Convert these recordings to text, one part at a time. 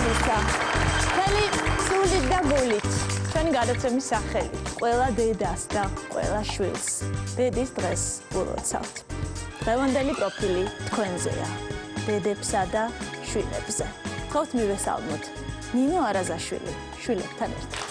დედამისა. ხელი სულით და გულით. ჩვენი გადაცემის სახელი. ყველა დედას და ყველა შვილს. დედის დღეს ულოცავთ. დღევანდელი პროფილი თქვენზეა. დედებსა და შვილებზე. ხოთ მივესალმოთ. ნინო არაზაშვილი, შვილებთან ერთად.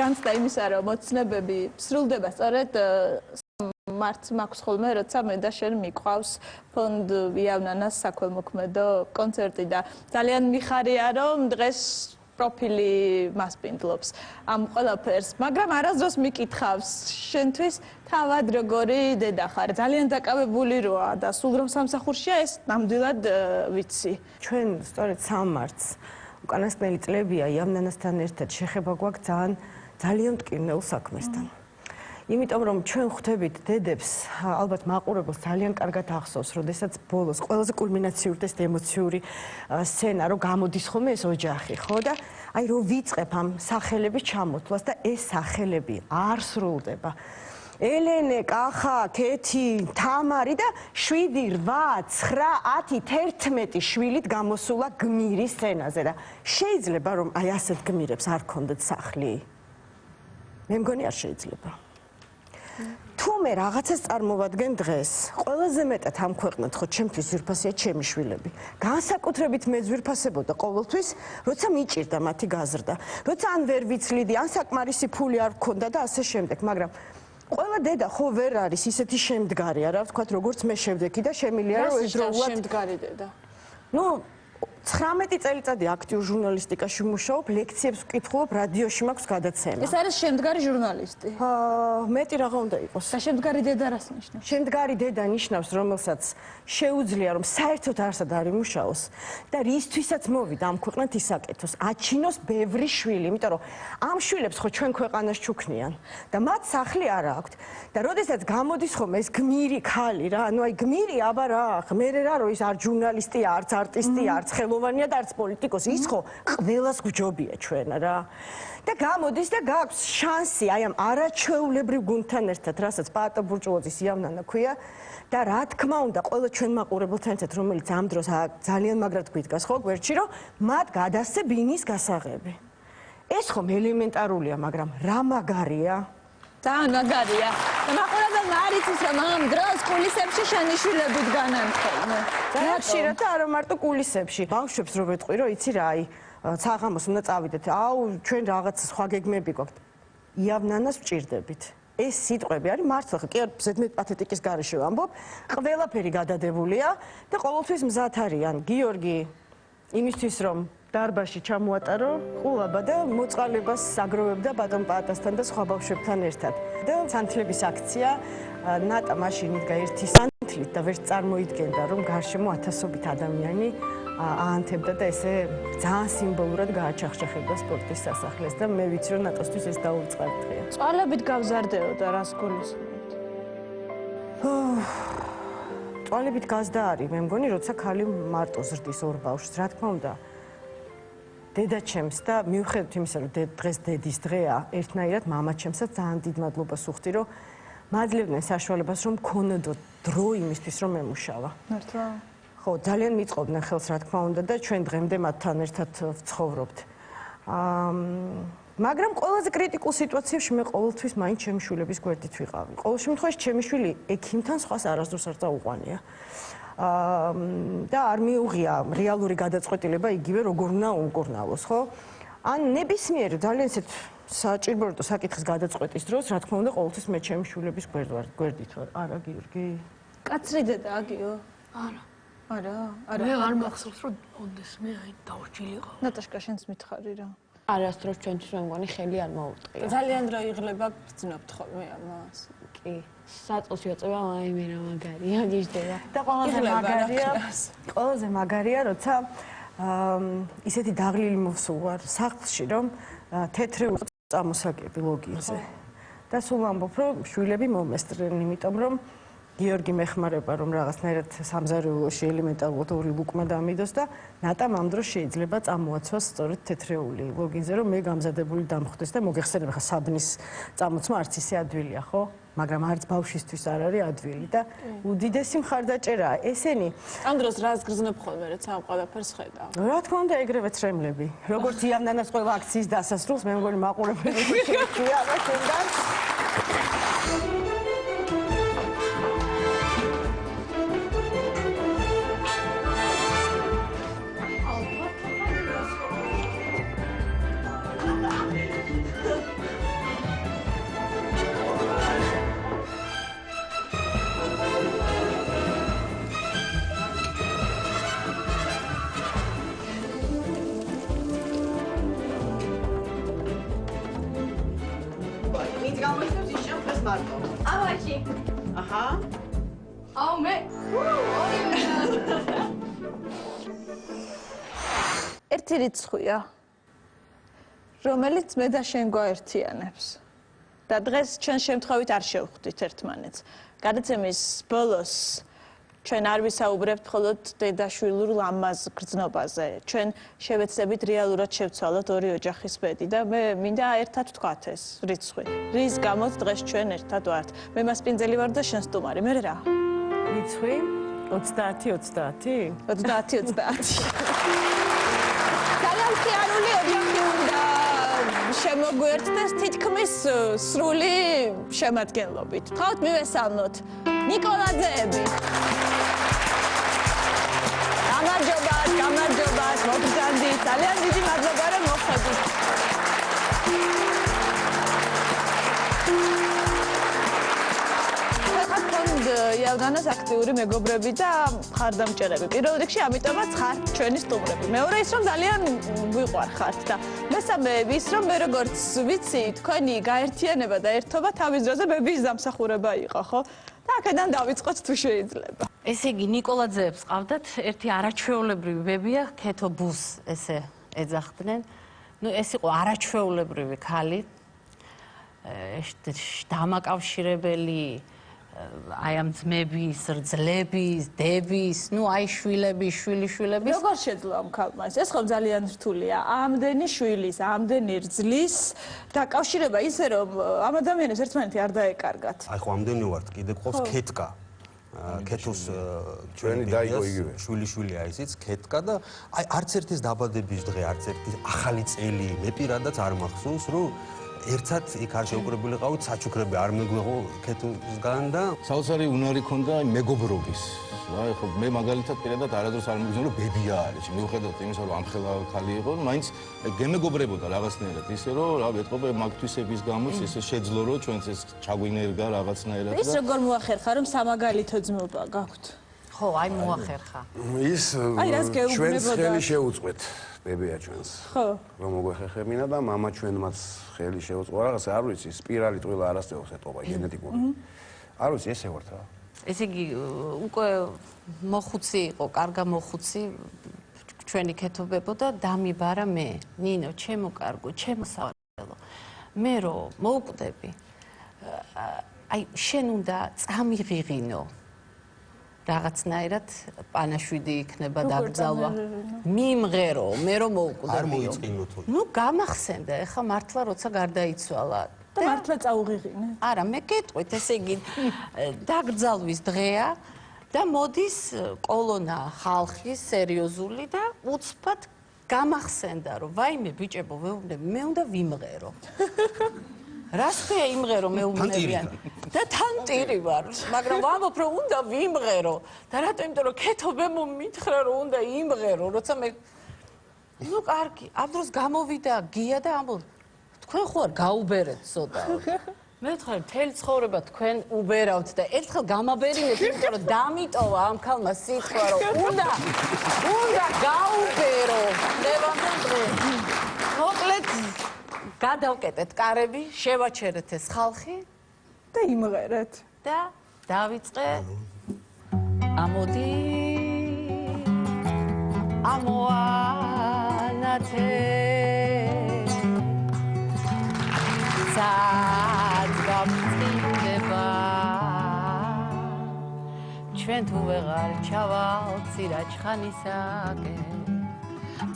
განცდა იმისა, რომ მოცნებები სრულდება სწორედ მარტს მაქვს ხოლმე, როცა მე და შენ მიყვავს ფონდ იავნანას საქველმოქმედო კონცერტი და ძალიან მიხარია, რომ დღეს პროფილი მასპინძლობს ამ ყველაფერს, მაგრამ არასდროს მიკითხავს შენთვის თავად როგორი დედა ხარ, ძალიან დაკავებული როა და სულ რომ სამსახურშია ეს ნამდვილად ვიცი. ჩვენ სწორედ 3 მარტს უკანასკნელი წლებია იავნანასთან ერთად შეხება გვაქვს ძალიან მტკივნეულ საქმესთან. იმიტომ რომ ჩვენ ხვდებით დედებს, ალბათ მაყურებელს ძალიან კარგად ახსოვს, როდესაც ბოლოს ყველაზე კულმინაციური და ემოციური სცენა რომ გამოდის ხოლმე ეს ოჯახი, ხო და აი რომ ვიწყებ ამ სახელების ჩამოთვლას და ეს სახელები არ სრულდება. ელენე, კახა, კეთი, თამარი და 7, 8, 9, 10, 11 შვილით გამოსულა გმირის სცენაზე და შეიძლება რომ აი ასეთ გმირებს არ ქონდეთ სახლი? მე მგონი არ შეიძლება. თუმე რაღაცას წარმოვადგენ დღეს. ყველაზე მეტად ამ ქვეყნად ხო ჩემთვის ძვირფასია ჩემი შვილები. განსაკუთრებით მე ძვირფასებოდა ყოველთვის, როცა მიჭირდა მათი გაზრდა. როცა ან ვერ ვიცლიდი, ან საკმარისი ფული არ გქონდა და ასე შემდეგ, მაგრამ ყველა დედა ხო ვერ არის ისეთი შემდგარი არა, ვთქვათ, როგორც მე შევდექი და შემილია რომ ერთდროულად შემდგარი დედა. ნუ 19 წელიწადი აქტიურ ჟურნალისტიკაში ვმუშაობ, ლექციებს ვკითხულობ, რადიოში მაქვს გადაცემა. ეს არის შემდგარი ჟურნალისტი. მეტი რაღა უნდა იყოს. და შემდგარი დედა რას ნიშნავს? შემდგარი დედა ნიშნავს, რომელსაც შეუძლია რომ საერთოდ არსად არ იმუშაოს და რისთვისაც მოვიდა ამ ქვეყნად ისაკეთოს, აჩინოს ბევრი შვილი, იმიტომ რომ ამ შვილებს ხო ჩვენ ქვეყანას ჩუქნიან და მათ სახლი არ აქვთ. და როდესაც გამოდის ხომ ეს გმირი ქალი რა, ანუ აი გმირი აბა რა, მერე რა რომ ის არ ჟურნალისტია, არც არტისტია, არც ხელოვანია და არც პოლიტიკოსი, ის ხო ყველას გვჯობია ჩვენ რა. და გამოდის და გაქვს შანსი აი ამ არაჩვეულებრივ გუნდთან ერთად, რასაც პაატა ბურჭულაძის იავნანა ქვია და რა თქმა უნდა, ყველა ჩვენ მაყურებელთან ერთად, რომელიც ამ დროს ძალიან მაგრად გვიდგას ხო გვერდში, რომ მათ გადასცე ბინის გასაღები. ეს ხომ ელემენტარულია, მაგრამ რა მაგარია? ძალიან მაგარია. და მაყურებელმა არ იცის რომ ამ დროს კულისებში შენიშვილები დგანან ხოლმე. ძალიან ხშირად და არა მარტო კულისებში. ბავშვებს რო ვეტყვი, რომ იცი რა, აი საღამოს უნდა წავიდეთ. აუ, ჩვენ რაღაც სხვა გეგმები გვაქვს. იავნანას ვჭირდებით. ეს სიტყვები არის მართლა კი არ ზედმეტ პათეტიკის გარეშე ვამბობ. ყველაფერი გადადებულია და ყოველთვის მზად არიან გიორგი იმისთვის რომ დარბაზში ჩამოატარო ყულაბა და მოწყალებას აგროვებდა ბატონ პაატასთან და სხვა ბავშვებთან ერთად. და სანთლების აქცია ნატა მაშინ იდგა ერთი სანთლით და ვერ წარმოიდგენდა რომ გარშემო ათასობით ადამიანი აანთებდა და ესე ძალიან სიმბოლურად გააჩახჭახებდა სპორტის სასახლეს და მე ვიცი რომ ნატოსთვის ეს დაუწყარი დღეა. წვალებით გავზარდეოდა რას გულისხმობთ? წვალებით გაზდა არის მე მგონი როცა ქალი მარტო ზრდის ორ ბავშვს რა თქმა უნდა დედაჩემს და მიუხედავად იმისა რომ დღეს დედის დღეა ერთნაირად მამაჩემსაც ძალიან დიდ მადლობას ვუხდი რომ მაძლევდნენ საშუალებას რომ მქონოდო დრო იმისთვის რომ ემუშავა. მართლა? ხო, ძალიან მიწყობდნენ ხელს რა თქმა უნდა და ჩვენ დღემდე მათთან ერთად ვცხოვრობთ. მაგრამ ყველაზე კრიტიკულ სიტუაციებში მე ყოველთვის მაინც ჩემი შვილების გვერდით ვიყავი. ყოველ შემთხვევაში ჩემი შვილი ექიმთან სხვას არასდროს არ წაუყვანია. და არ მიუღია რეალური გადაწყვეტილება იგივე როგორ უნდა უმკურნალოს, ხო? ან ნებისმიერ ძალიან ისეთ საჭიროებო საკითხის გადაწყვეტის დროს, რა თქმა უნდა, ყოველთვის მე ჩემი შვილების გვერდით ვარ. არა, გიორგი? კაცრი დედა აგიო? არა. არა? მე არ მახსოვს რომ ონდეს მე აი დაურჩილიყო. ნატაშკა შენც მითხარი რა. არასდროს ჩვენთვის მე მგონი ხელი არ მოუწყია. ძალიან რა იღლება გძნობთ ხოლმე ამას. კი. საწოლს იაწება მაიმე რა მაგარია გიждდება. და ყველაზე მაგარია, როცა ისეთი დაღლილი მოსულ ვარ სახლში, რომ თეთრი წამოსაგები ლოგინზე. და სულ ვამბობ, რომ შვილები მომესწრენ, იმიტომ რომ გიორგი მეხმარება რომ რაღაცნაირად სამზარეულოში ელემენტარულად ორი ლუკმა დამიდოს და ნატამ ამ დროს შეიძლება წამოაცვას სწორედ თეთრეული ლოგინზე რომ მე გამზადებული დამხვდეს და მოგეხსენებ ხა საბნის წამოცმა არც ისე ადვილია ხო მაგრამ არც ბავშვისთვის არ არის ადვილი და უდიდესი მხარდაჭერაა ესენი ამ დროს რას გრძნობ ხოლმე როცა ამ ყველაფერს ხედავ რა თქმა უნდა ეგრევე ცრემლები როგორც იავნანას ყველა აქციის დასასრულს მე მგონი მაყურებელი შეგვიძლია და თუნდაც ერთი რიცხვია, რომელიც მე და შენ გვაერთიანებს. და დღეს ჩვენ შემთხვევით არ შევხვდით ერთმანეთს. გადაცემის ბოლოს ჩვენ არ ვისაუბრებთ მხოლოდ დედაშვილურ ლამაზ გრძნობაზე. ჩვენ შევეცდებით რეალურად შევცვალოთ ორი ოჯახის ბედი და მე მინდა ერთად ვთქვათ ეს რიცხვი. რის გამოც დღეს ჩვენ ერთად ვართ. მე მასპინძელი ვარ და შენ სტუმარი. მე რა? რიცხვი 30-30? 30-30. ძალიან ხიარული ოჯახი უნდა გვერდდეს თითქმის სრული შემადგენლობით. თქვათ მივესალმოთ ნიკოლაძეები. გამარჯობა, მოგზაურობთ. ძალიან დიდი მადლობა რომ მოხვედით. იავნანას აქტიური მეგობრები და მხარდამჭერები. პირველ რიგში ამიტომაც ხართ ჩვენი სტუმრები. მეორე ის რომ ძალიან გვიყვარხართ და მესამე ის რომ მე როგორც ვიცი, თქვენი გაერთიანება და ერთობა თავის დროზე ბებიის დამსახურება იყო, ხო? და აქედან დავიწყოთ თუ შეიძლება. ესე იგი ნიკოლაძეებს ყავდათ ერთი არაჩვეულებრივი ბებია, ქეთო ბუს ესე ეძახდნენ. ნუ ეს იყო არაჩვეულებრივი ქალი. დამაკავშირებელი აი ამ ძმების, რძლების, დების, ნუ აი შვილების, შვილიშვილების. როგორ შეძლო ამ ქალმა ეს ხო ძალიან რთულია. ამდენი შვილის, ამდენი რძლის დაკავშირება ისე რომ ამ ადამიანებს ერთმანეთი არ დაეკარგათ. აი ხო ამდენი ვართ, კიდე ყავს ქეთკა. ქეთოს ჩვენი დაიგო იგივე. შვილიშვილია ისიც ქეთკა და აი არც ერთის დაბადების დღე, არც ერთის ახალი წელი მე პირადად არ მახსოვს, რომ ერთად იქ არ შეუკრებულიყავით საჩუქრები არ მეგვეღო ქეთოსგან და საოცარი უნარი ქონდა მეგობრობის. აი ხო მე მაგალითად პირადად არადროს არ მიგზნო რომ ბებია არის. მიუხედავად იმისა რომ ამხელა ქალი იყო, მაინც გემეგობრებოდა რაღაცნაირად ისე რომ რა ვეთყობ მაგთვისების გამოც ესე შეძლო რომ ჩვენც ეს ჩაგვინერგა რაღაცნაირად და ის როგორ მოახერხა რომ სამაგალითო ძმობა გაქვთ? ხო, აი მოახერხა. ის ჩვენს ხელი შეუწყვეთ ბებია ჩვენს. ხო. რომ მოგვეხერხებინა და მამა ჩვენმაც ხელი შეუწყო რაღაცა არ ვიცი სპირალი ტყილა არასწორს ეტყობა გენეტიკური. არ ვიცი ესე ვართ რა. ესე იგი უკვე მოხუცი იყო, კარგა მოხუცი ჩვენი ქეთობებო და დამიბარა მე. ნინო, ჩემო კარგო, ჩემო სავალელო. მე რომ მოვკვდები, აი შენ უნდა წამიღიღინო. რაღაცნაირად პანაშვიდი იქნება დაგძალვა. მიმღერო, მე რომ მოვკვდებიო. არ მოიწყინოთ. ნუ გამახსენდა, ეხა მართლა როცა გარდაიცვალა. და მართლა წაუღიღინე? არა, მე გეტყვით, ესე იგი დაგძალვის დღეა და მოდის კოლონა ხალხის სერიოზული და უცბად გამახსენდა, რომ ვაიმე ბიჭებო, მე უნდა ვიმღერო. რას ხეა იმღერო მე უმნებიან და თან ტირი ვარ, მაგრამ ვამბობ რომ უნდა ვიმღერო და რატო იმიტომ რომ ქეთობემ მითხრა რომ უნდა იმღერო, როცა მე ნუ კარგი, ამ დროს გამოვიდა გია და ამბობ თქვენ ხო არ გაუბერეთ ცოტა. მე ვთქვი მთელი ცხოვრება თქვენ უბერავთ და ერთხელ გამაბერინეთ, იმიტომ რომ დამიტოვა ამ ქალმა სიტყვა რომ უნდა გაუბერო. მე ვამბობ მოკლედ გადავკეტეთ კარები, შევაჩერეთ ეს ხალხი და იმღერეთ. და დავიწყე ამოდი ამოანათე სადგამწინდება ჩვენ თუ ვეღარ ჩავალთ სირაჯხანისაკენ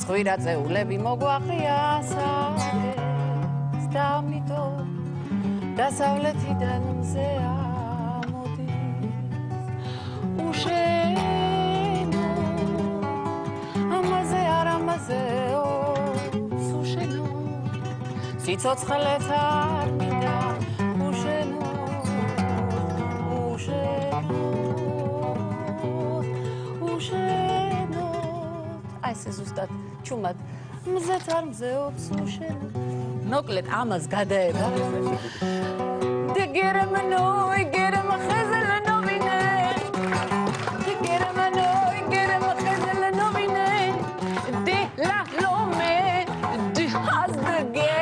წვირა წეულები მოგვაყრია საკენ დამიტო დასავლეთიდან მზე ამოდის უშენო ამაზე არ ამაზეო სუშენო სიცოცხლეც არ მინდა უშენო აი ეს ზუსტად ჩუმად მზეც არ მზეობს უშენო მოკლედ ამას გადაება დგერმნოი გერმ ხეზელ ნოვინე დგერმნოი გერმ ხეზელ ნოვინე დი ლა ლომე დი ჰაზდგე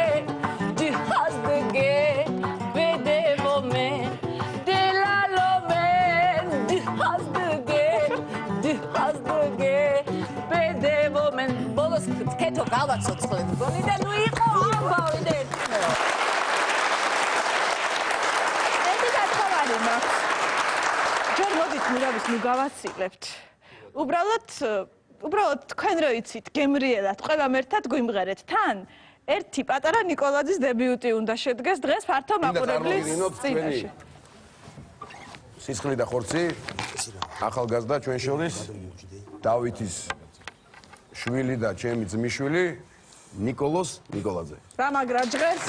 ბედევომე დი ლა ლომე დი ჰაზდგე ბედევომე ბოლოს ქეთო გავაცოცხლეთ გონი და ნუ იყო ამბავი და ჯერ მოდით მურავის ნუ გავასწილებთ. უბრალოდ თქვენ რო იცით გემრიელად ყველამ ერთად გვიმღერეთ თან ერთი პატარა ნიკოლაძის დებიუტი უნდა შედგეს დღეს ფართო მაყურებლის წინაშე. სისხლი და ხორცი ახალგაზრდა ჩვენ შორის დავითის შვილი და ჩემი ძმისშვილი ნიკოლოზ ნიკოლაძე. რა მაგრა ჟღერს?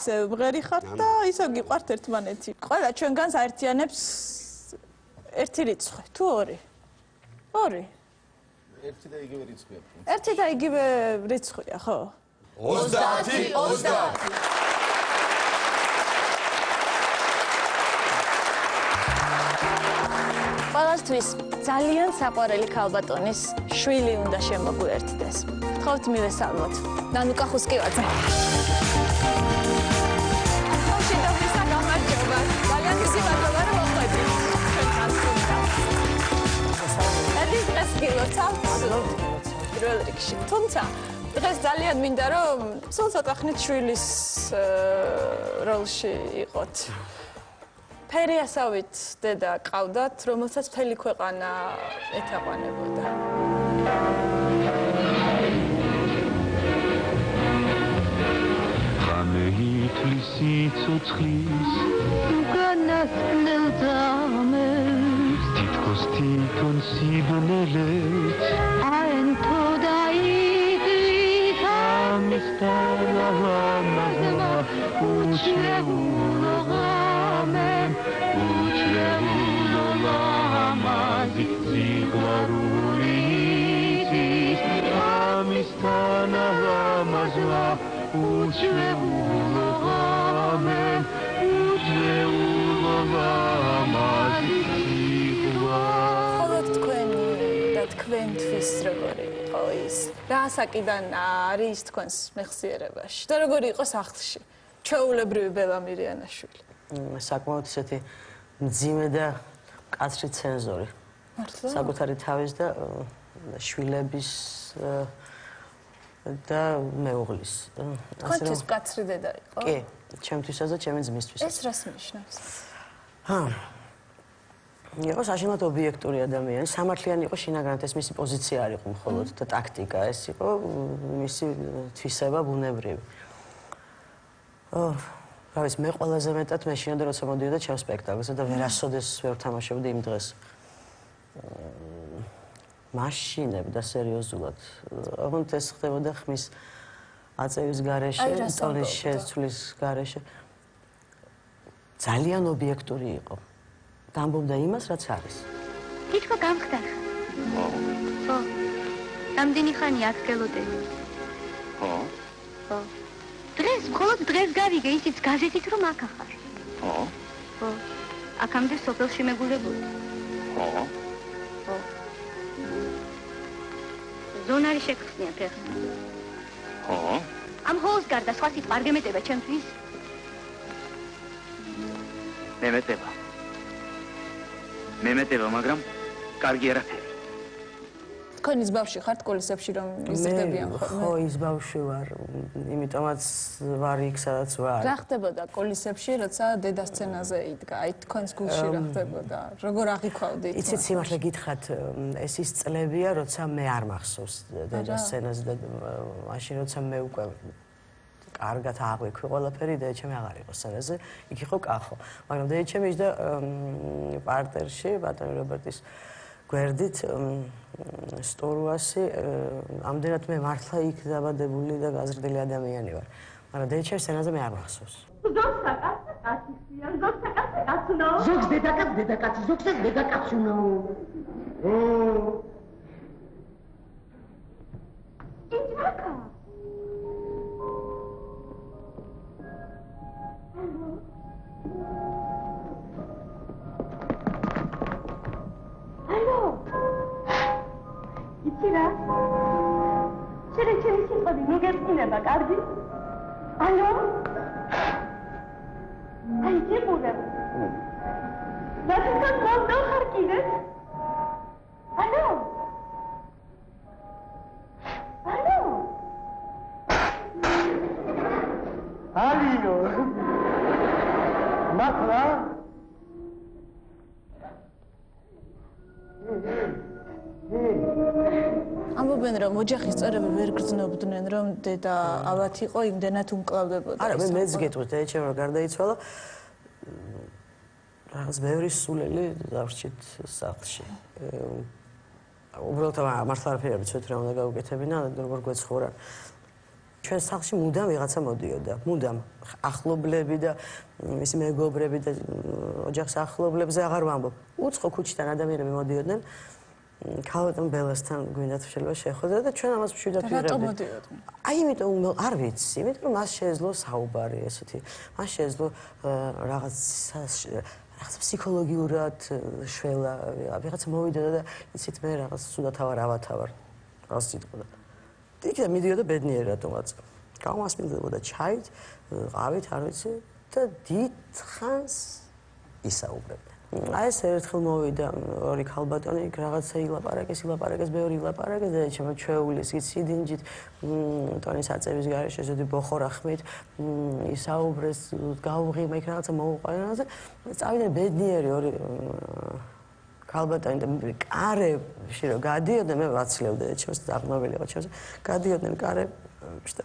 ისე მღერი ხართ და ისე გიყვართ ერთმანეთი. ყველა ჩვენგანს აერთიანებს ერთი რიცხვი, თუ ორი? ორი. ერთი და იგივე რიცხვია. ერთი და იგივე რიცხვია, ხო? 30 30. ყველასთვის ძალიან საყვარელი ქალბატონის შვილი უნდა შემოგვიერთდეს. გთხოვთ მივესალმოთ. ნანუკა ხუსკივაძე. პირველ რიგში. თუმცა დღეს ძალიან მინდა რომ სულ ცოტა ხნით შვილის როლში იყოთ. ფერიასავით დედა ყავდათ, რომელსაც მთელი ქვეყანა ეთაყვანებოდა. ითვლის სიცოცხლის უკანასკნელ ძამებს თითქოს თვითონ სიბნელეც აენთო დაიდლის ამის თალამაზმა უჩვეულო ღამემ უჩვეულო ლამაზი სიყვარული იცის ამის თალამაზმა უჩვეულო ღამემ უჩვეულო ლამაზი ხოლოდ თქვენი და თქვენთვის როგორი იყო ის? რა ასაკიდან არის თქვენს მეხსიერებაში? და როგორი იყო სახლში? ჩვეულებრივი ბელა მირიანაშვილი. საკმაოდ ისეთი მძიმე და მკაცრი ცენზორი. მართლა? საკუთარი თავის და შვილების და მეუღლის. თქვენთვის მკაცრი დედა იყო? კი, ჩემთვისაც და ჩემი ძმისთვის. ეს რას ნიშნავს? იყო საშინლად ობიექტური ადამიანი, სამართლიანი იყო შინაგანად, ეს მისი პოზიცია არ იყო მხოლოდ და ტაქტიკა, ეს იყო მისი თვისება ბუნებრივი. რა ვიცი, მე ყველაზე მეტად მე შინაგან როცა მოდიოდა ჩემ სპექტაკლზე და ვერასოდეს ვერ თამაშობდი იმ დღეს. მაშინებ და სერიოზულად. ოღონდ ეს ხდებოდა ხმის აწევის გარეშე, ტონის შეცვლის გარეშე. ძალიან ობიექტური იყო. დამბობდა იმას, რაც არის. თითქოს გამხდარ ხარ. ხო. რამდენი ხანია აქ გელოდები? ხო. ხო. დღეს, მხოლოდ დღეს გავიგე, ისიც გაზეთით რომ აქ ახარ. ხო. ხო. აქამდე სოფელში მეგულებოდი. ხო. ხო. ზონარი შეგხსნია ფეხს. ხო. ამ ხოლოს გარდა სხვა სიტყვა არ გემეტება ჩემთვის? მემეტება, მაგრამ კარგი არაფერი. თქვენ ის ბავშვი ხართ კოლისებში რომ იზრდებიან ხოლმე? ხო, ის ბავშვი ვარ, იმიტომაც ვარ იქ, სადაც ვარ. რა ხდებოდა კოლისებში, როცა დედა სცენაზე იდგა? აი თქვენს გულში რა ხდებოდა? როგორ აღიქვავდით? იცით, სიმართლე გითხრათ, ეს ის წლებია, როცა მე არ მახსოვს დედა სცენაზე და მაშინ როცა მე უკვე კარგად აღვიქვი ყველაფერი, დედაჩემი აღარ იყო სცენაზე, იქ იყო კახო. მაგრამ დედაჩემი ისდა პარტერში, ბატონი რობერტის გვერდით სტორუასი, ამდენად მე მართლა იქ დაბადებული და გაზრდილი ადამიანი ვარ. მაგრამ დედაჩემი სცენაზე მე არ მახსოვს. ზოგს კაცია, ზოგს კაცუნო. ზოგს დედაკაცი, ზოგსაც დედაკაცუნო. იჩაკა. Алло. Იცი რა? შენ ჩემი სიტყვები მიგეწინება, კარგი? Алло. აი ჯებურა. ნახეთ მომდო ხარ კიდე? Алло. Алло. ალინო. მართლა? ამბობენ რომ ოჯახის წევრები ვერ გრძნობდნენ რომ დედა ალბათ იყო იმდენად უმკლავდებოდა. არა, მე მეც გეტყვით, დედაჩემ რომ გარდაიცვალა, რაღაც ბევრი სულელი დავრჩით სახლში. უბრალოდ მართლა არაფერი არ ვიცოდი რა უნდა გავუკეთებინა, როგორ გვეცხოვრა. ჩვენ სახლში მუდამ ვიღაცა მოდიოდა, მუდამ ახლობლები და მისი მეგობრები და ოჯახის ახლობლებზე აღარ ვამბობ. უცხო ქუჩიდან ადამიანები მოდიოდნენ. ქალბატონ ბელასთან გვინდათ შეიძლება შეხვედრა და ჩვენ ამას მშვიდად ვიღებდით. რატომ მოდიოდნენ? აი იმიტომ არ ვიცი, იმიტომ რომ მას შეეძლო საუბარი ესეთი. მას შეეძლო რაღაც ფსიქოლოგიურად შველა, ვიღაცა მოვიდოდა და იცით მე რაღაც სუდათავარ ავათავარ. რაღაც სიტყვა. იქიდან მიდიოდა ბედნიერი რატომაც. გამასმილდებოდა ჩაით, ყავით, არ ვიცი და დიდხანს ისაუბრებდა. აი ეს ერთხელ მოვიდა ორი ქალბატონი, რაღაცა ილაპარაკეს, ბევრი ილაპარაკეს და ჩემო ჩვეულის სიდინჯით ტონის აწევის გარეშე ზოდი ბოხორა ხმით ისაუბრეს, გაუღიმა იქ რაღაცა მოუყვანა და წავიდნენ ბედნიერი ორი ქალბატონი და კარებში რომ გადიოდნენ, მე ვაცლევდი ჩემს დაღნობილი იყო ჩემს. გადიოდნენ კარებში და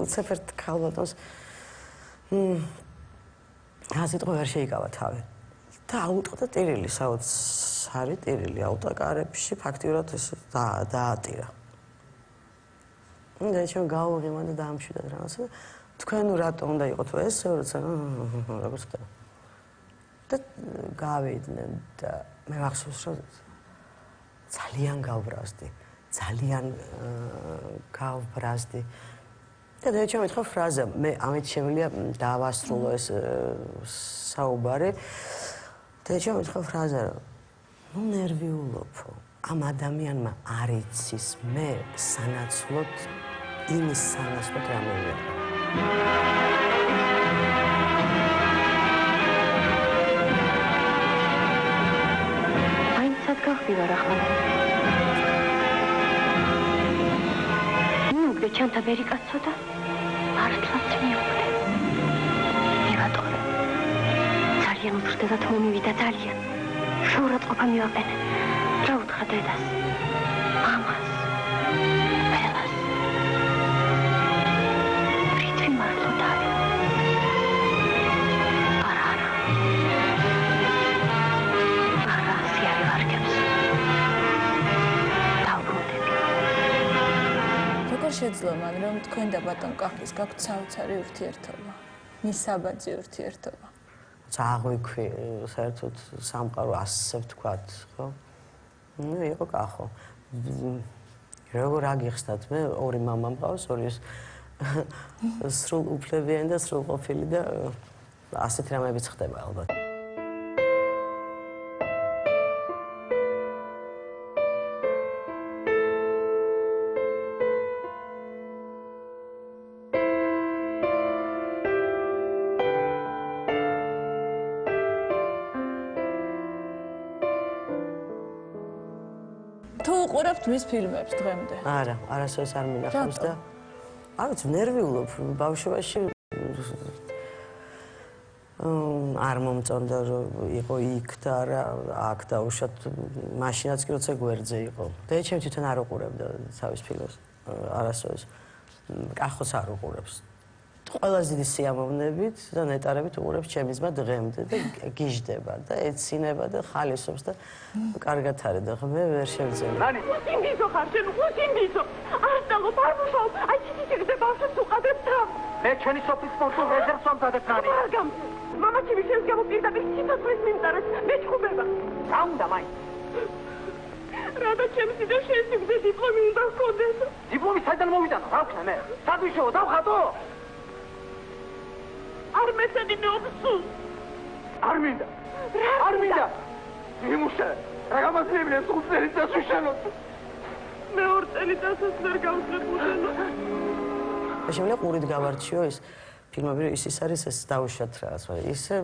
უცებერთ ქალბატონს ასეთყო ვერ შეიკავა თავი. და აუტყდა ტირილი, საოცარი ტირილი აუტყდა კარებში, ფაქტიურად ეს დაატირა. და ჩვენ გავუღიმა და დაამშვიდეთ რაღაცა და თქვენ რატო უნდა იყოთ ესეო, როცა როგორც ხდება. და გავიდნენ და მე მახსოვს რომ ძალიან გავბრაზდი, ძალიან გავბრაზდი. და ჩვენ მითხრა ფრაზა, მე ამით შემიძლია დავასრულო ეს საუბარი. და ჩვენ მითხრა ფრაზა, ნუ ნერვიულობო, ამ ადამიანმა არ იცის მე სანაცვლოდ იმის სანაცვლოდ რამე ვიყო. ხალხი ვარ ახლა. მიუგდე ჩანთა ბერიკაცო და მართლაც მიუგდე. მივატყორე. ძალიან უცრდელად მომივიდა ძალიან. შოურაწყობა მივაყენე. რა უთხრა დედას? მამას. ბელას. რითი მართლა დავი. შეძლო მან რომ თქვენ და ბატონ კახის გაქვთ საოცარი ურთიერთობა, მისაბაძი ურთიერთობა. წაღვიქვი საერთოდ სამყარო ასე ვთქვათ, ხო? ნუ იყო კახო. როგორ აგიხსნათ მე ორი მამა მყავს, ორი სრულ უფლებიანი და სრულყოფილი და ასეთ რამებიც ხდება ალბათ. თუ უყურებთ მის ფილმებს დღემდე? არა, არასოდეს არ მინახავს და არ ვიცი, ნერვიულობ ბავშვობაში არ მომწონდა რომ იყო იქ და არა აქ და უშად მაშინაც კი როცა გვერდზე იყო. და ჩემ თვითონ არ უყურებდა თავის ფილმებს არასოდეს. კახოს არ უყურებს. ყველაზე დიდი სიამოვნებით და ნეტარებით უყურებს ჩემი ძმა დღემდე და გიждდება და ეცინება და ხალისობს და კარგად არის და მე ვერ შევძენე. ნანი, უსინდისო ხარ შენ, უსინდისო. ასწავლო პარმუშავ, აი ჩიტიგზე ბავშვს უყადებ თან. მე ჩვენი სოფლის სპორტულ რეზერვს ვამზადებ ნანი. მაგამ, მამაჩემი შენს გამო პირდაპირ სიცოცხლის მინწარეს, მეჩხუბება. რა უნდა მაინც? რადა ჩემს და შენს მიგზე დიპლომი უნდა ჰქონდეს. დიპლომი საიდან მოვიტანო? რა ვქნა მე? სად ვიშოვო, დავხატო? არ მეცადინე ოფსუს. არ მინდა. არ მინდა. იმუშა. რა გამოსწრებია სულ დასუშენოთ. მე ორ წელიწადს ვერ გავსწრებულენო. შეგვიძლია ყურით გავარჩიო ის ფილმები ის არის ეს დაუშვათ რაღაც, მაგრამ ისე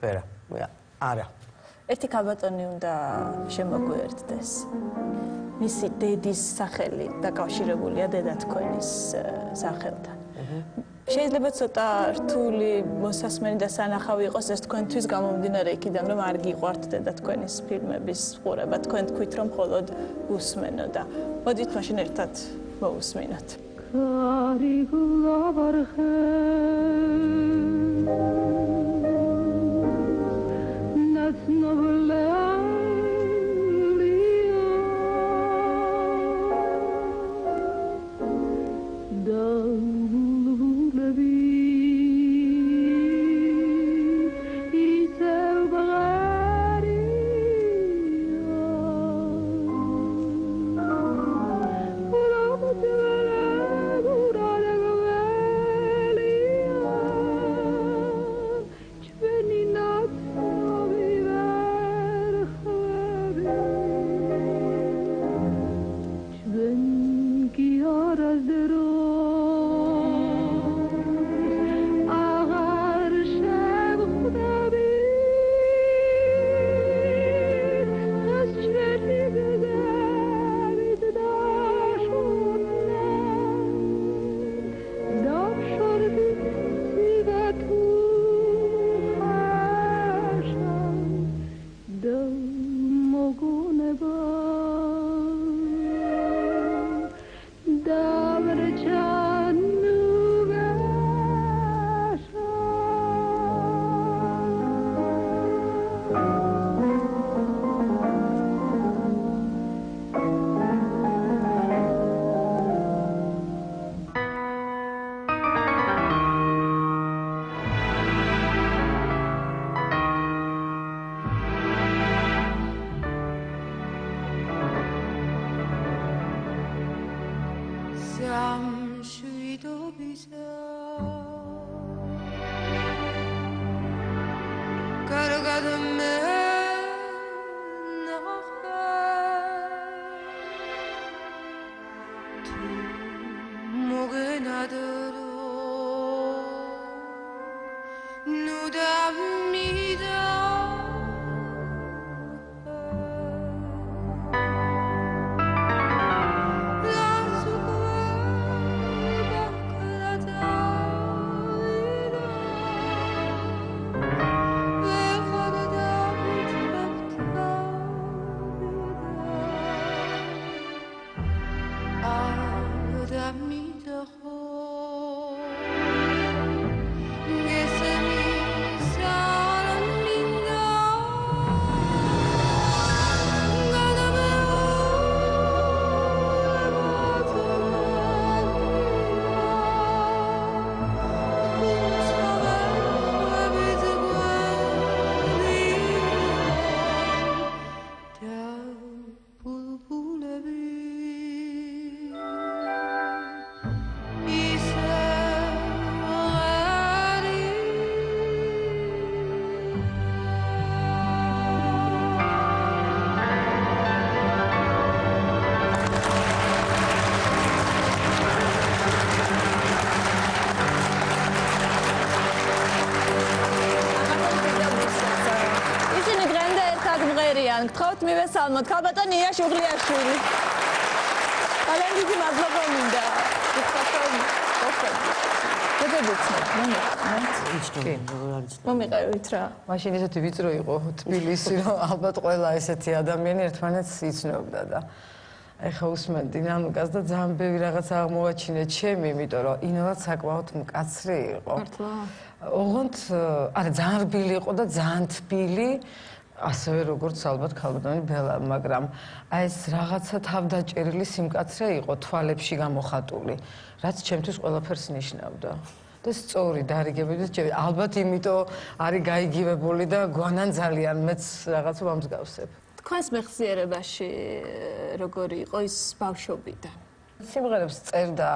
ვერა. არა. ერთი ქალბატონი უნდა შემოგვიერთდეს. მისი დედის სახელი დაკავშირებულია დედა თქვენის სახელთან. შეიძლება ცოტა რთული მოსასმენი და სანახავი იყოს ეს თქვენთვის გამომდინარე იქიდან რომ არ გიყვართ დედა თქვენის ფილმების ყურება, თქვენ თქვით რომ მხოლოდ უსმენო და მოდით მაშინ ერთად მოусმინოთ. არიან. გთხოვთ მივესალმოთ ქალბატონ იაში უღლიაშვილი. ძალიან დიდი მადლობა მინდა. მომიყევით რა. მაშინ ესეთი ვიწრო იყო თბილისი, რომ ალბათ ყველა ესეთი ადამიანი ერთმანეთს იცნობდა და ეხა უსმენდი ნანუკას და ძალიან ბევრი რაღაც აღმოვაჩინე ჩემი, იმიტომ რომ ინოლაც საკმაოდ მკაცრი იყო. მართლა? ოღონდ, არა, ძალიან რბილი იყო და ძალიან თბილი. ასევე როგორც ალბათ ქალბატონი ბელა, მაგრამ აი ეს რაღაცა თავდაჭერილი სიმკაცრე იყო თვალებში გამოხატული, რაც ჩემთვის ყველაფერს ნიშნავდა. და სწორი დარიგებები და ალბათ იმიტომ არის გაიგივებული და გვანან ძალიან მეც რაღაცა მომსგავსებ. თქვენს მეხსიერებაში როგორი იყო ის ბავშვობიდან? სიმღერებს წერდა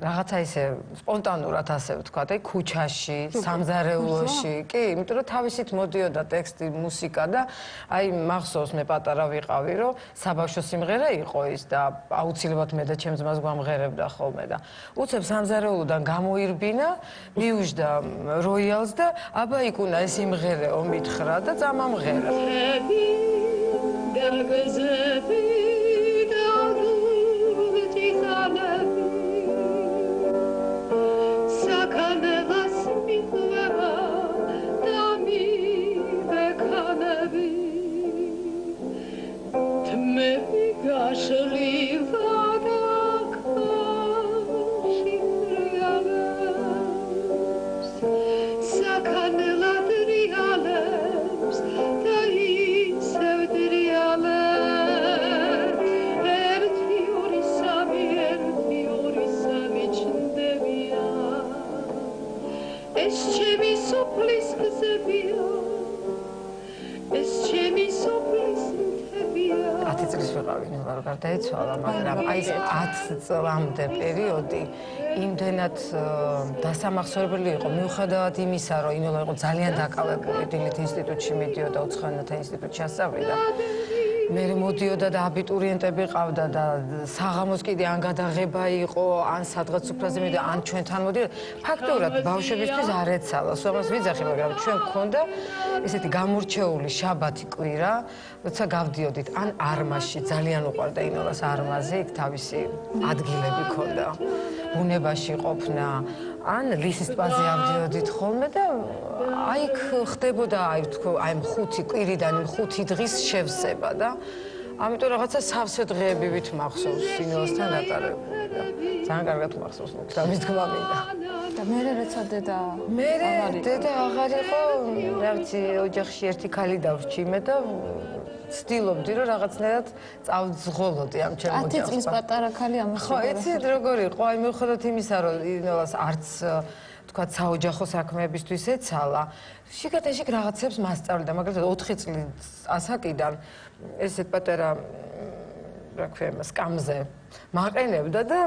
რაღაცა ისე სპონტანურად ასე ვთქვა, აი ქუჩაში, სამზარეულოში, კი, იმიტომ რომ თავისით მოდიოდა ტექსტი, მუსიკა და აი მახსოვს მე პატარა ვიყავი, რომ საბავშვო სიმღერა იყო ის და აუცილებლად მე და ჩემს ძმას გვამღერებდა ხოლმე და უცებ სამზარეულოდან გამოირბინა, მიუжда როიალს და აბა იქუნა ეს სიმღერეო მითხრა და წამამღერა. გარდაიცვალა, მაგრამ აი ეს 10 წლამდე პერიოდი იმდენად დასამახსოვრებელი იყო, მიუხედავად იმისა, რომ ინოლა იყო ძალიან დაკავებული, დილით ინსტიტუტში მიდიოდა, უცხოენათა ინსტიტუტში ასწავლიდა. მე მოდიოდა და აბიტურიენტები ყავდა და საღამოს კიდე ან გადაღება იყო, ან სადღაც სუფრაზე მიდიოდა, ან ჩვენთან მოდიოდა. ფაქტობრივად ბავშვებისთვის არ ეცალა, სულაც ვიძახი, მაგრამ ჩვენ გქონდა ესეთი გამორჩეული შაბათი კვირა, როცა გავდიოდით ან არმაში, ძალიან უყვარდა ინოლას არმაზე, იქ თავისი ადგილები ქონდა. ბუნებაში ყოფნა, ან ლისის ტბაზე ავდიოდით ხოლმე და აი იქ ხდებოდა აი თქო, აი 5 კვირიდან 5 დღის შევსება და ამიტომ რაღაცა სავსე დღეები ვით მახსოვს ინოლასთან გატარებული და ძალიან კარგად მახსოვს და მის თქმა მინდა. და მე როცა დედა აღარ იყო, რა ვიცი, ოჯახში ერთი ქალი დავრჩიმე და ვცდილობდი რომ რაღაცნაირად წავძღოლოდი ამ ჩემ ოჯახს. 10 წლის პატარა ქალი ამას ხო, იცით როგორ იყო, აი მიუხედავად იმისა, რომ ინოლას არც თქვა საოჯახო საქმეებისთვის ეცალა, შიგადაშიგ რაღაცებს მასწავლიდა, მაგრამ 4 წლის ასაკიდან ესეთ პატარა რა ქვია იმას სკამზე მაყენებდა და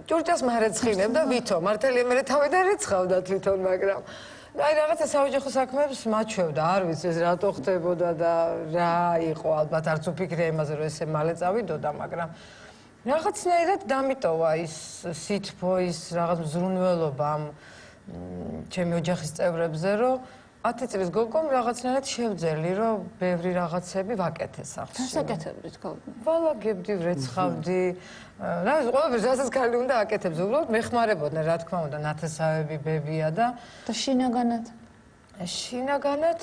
ჭურჭელს მარეცხინებდა ვითომ, მართალია მე თავი დარეცხავდა თვითონ, მაგრამ აი რაღაცა საოჯახო საქმეებს მაჩვევდა, არ ვიცი ეს რატო ხდებოდა და რა იყო, ალბათ არც უფიქრე იმაზე, რომ ესე მალე წავიდოდა, მაგრამ რაღაცნაირად დამიტოვა ის სითბო, ის რაღაც მზრუნველობა ამ ჩემი ოჯახის წევრებზე, რომ 10 წლის გოგომ რაღაცნაირად შევძელი, რომ ბევრი რაღაცები ვაკეთე სახლში. დასაკეთებდით ხოლმე. ვალაგებდი, ვრეცხავდი. რა ვიცი, ყველაფერს რასაც ქალი უნდა აკეთებს, უბრალოდ მეხმარებოდნენ, რა თქმა უნდა, ნათესავები, ბებია და შინაგანად. შინაგანად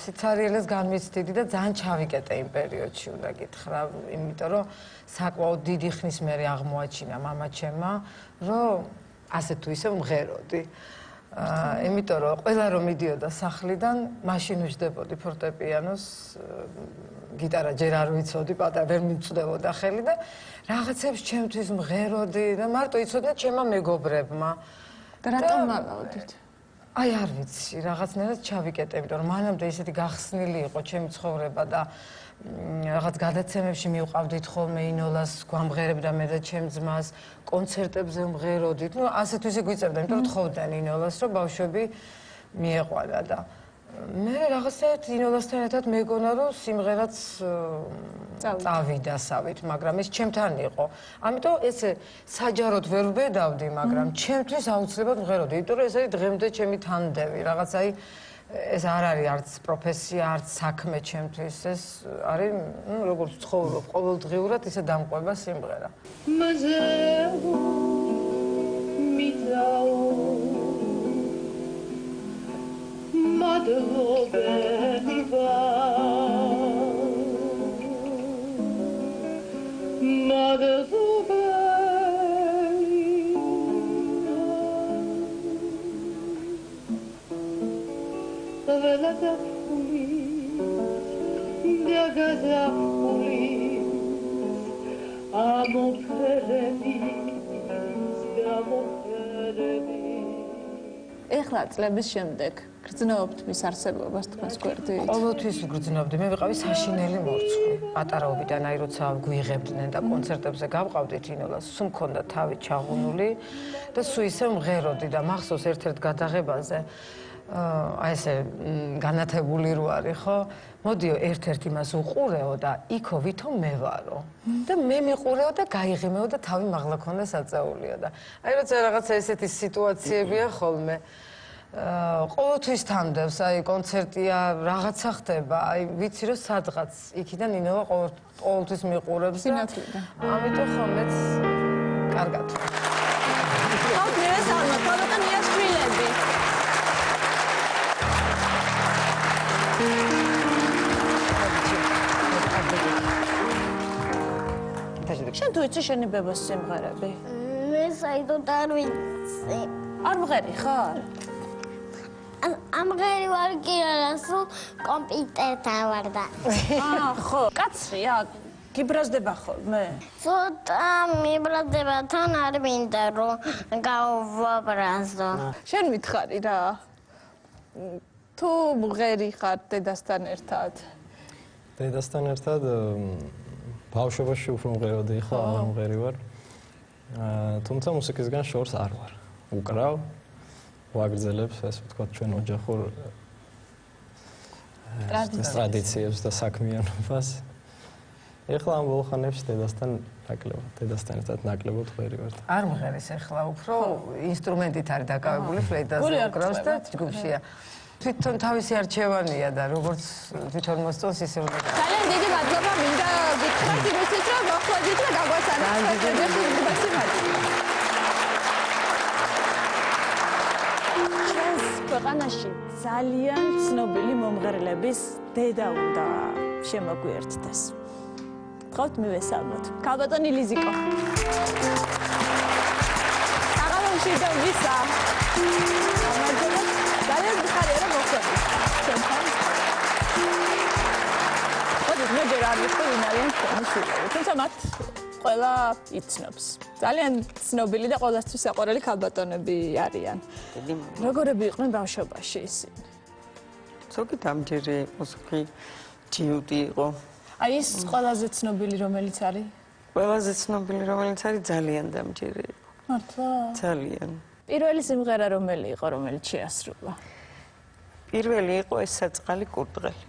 სიცარიელეს განმიცდიდი და ძალიან ჩავიკეტე იმ პერიოდში, უნდა გითხრა, იმიტომ რომ საკმაოდ დიდი ხნის მერე აღმოაჩინა მამაჩემმა, რომ ასე თუ ისე მღეროდი. იმიტომ რომ ყველა რომ მიდიოდა სახლიდან, მაშინ ვიждებოდი ფორტეპიანოს, გიტარა ჯერ არ ვიცოდი, პატარა ვერ მიწვდებოდა ხელი და რაღაცებს ჩემთვის მღეროდი და მარტო იცოდნენ ჩემმა მეგობრებმა. და რატომ მალავდით? აი არ ვიცი, რაღაცნაირად ჩავიკეტე, იმიტომ რომ მანამდე ისეთი გახსნილი იყო ჩემი ცხოვრება და რაღაც გადაცემებში მივყავდით ხოლმე ინოლას, გვამღერებდა მე და ჩემ ძმას, კონცერტებზე ვმღეროდით. ნუ ასე თუ ისე გვიწევდა, იმიტომ რომ თხოვდნენ ინოლას, რომ ბავშვები მიეყვანა და მე რაღაცნაირად ინოლასთან ერთად მეგონა, რომ სიმღერაც წავიდასავით, მაგრამ ეს ჩემთან იყო. ამიტომ ესე საჯაროდ ვერ ვბედავდი, მაგრამ ჩემთვის აუცილებლად ვმღეროდი, იმიტომ რომ ეს არის დღემდე ჩემი თანმდევი, რაღაც აი ეს არ არის არც პროფესია, არც საქმე ჩემთვის, ეს არის, როგორც ცხოვრობ ყოველდღიურად, ისე დამყვება სიმღერა. ეხლა წლების შემდეგ გრძნობთ მის არსებობას თქვენს გვერდით? ყოველთვის ვგრძნობდი. მე ვიყავი საშინელი მორცხვი. პატარაობიდან აი როცა გვიღებდნენ და კონცერტებზე გავყავდით ინოლას, სულ მქონდა თავი ჩაღუნული და სულ ისე მღეროდი და მახსოვს ერთ-ერთ გადაღებაზე აი ესე განათებული რო არის, ხო? მოდიო ერთ-ერთ იმას უყურეო და იქო ვითომ მე ვარო. და მე მიყურეო და გაიღიმეო და თავი მაღლა ქონდა საწაულიო და აი როცა რაღაცა ესეთი სიტუაციებია ხოლმე ყოველთვის თანდებს, აი კონცერტია, რაღაცა ხდება, აი ვიცი რომ სადღაც იქიდან ინოვა ყოველთვის მიყურებს და ამიტომ ხომეც კარგად. ხავთ მივესალმოთ, ქალბატონია შვილები. შენ თუ იცი შენი ბებოს სიმღერები? მე საერთოდ არ ვიცი. არ მღერი ხარ? ამღერი ვარ კი არა, სულ კომპიუტერთან ვარ და. ხო, კაცია, გიბრაზდება ხოლმე? ცოტა მიბრაზდება, თან არ მინდა რომ გავაბრაზო. შენ მითხარი რა? თუ მღერი ხარ დედასთან ერთად? დედასთან ერთად ბავშვობაში უფრო მღეროდი, ხო, არ მღერი ვარ. თუმცა მუსიკისგან შორს არ ვარ. უკრავ, ვაგრძელებ, ასე ვთქვათ, ჩვენ ოჯახურ ტრადიციებს და საქმიანობას. ეხლა ამ ბოლოხანებში დედასთან ერთად ნაკლებად ვღერი ვარ. არ მღერის ეხლა, უფრო ინსტრუმენტით არის დაკავებული, ფლეიტაზე უკრავს და ჯგუფშია. თვითონ თავისი არჩევანია და როგორც თვითონ მოსწონს ისე უნდა. ძალიან დიდი მადლობა, მინდა გითხრათ იმისთვის, რომ მოხვედით და გაგვასწრებთ ოჯახის სიმართლე. ჩვენს ქვეყანაში ძალიან ცნობილი მომღერლების დედა უნდა შემოგვიერთდეს. გთხოვთ მივესალმოთ. ქალბატონი ლიზიკო. საღამოში და ვისა. ძალიან მიხარია რომ მოხვედით ჩვენთან. მე ჯერ არ ვიცი ვინ არიან ჩვენი შვილები, თუმცა მათ ყველა იცნობს. ძალიან ცნობილი და ყველასთვის საყვარელი ქალბატონები არიან. როგორები იყვნენ ბავშვობაში ისინი? ზოგი დამჯერე იყო, ზოგი ჯიუტი იყო. აი ის ყველაზე ცნობილი რომელიც არის? ყველაზე ცნობილი რომელიც არის ძალიან დამჯერე იყო. მართლა? ძალიან. პირველი სიმღერა რომელი იყო, რომელიც შეასრულა? პირველი იყო ეს საწყალი კურდღელი.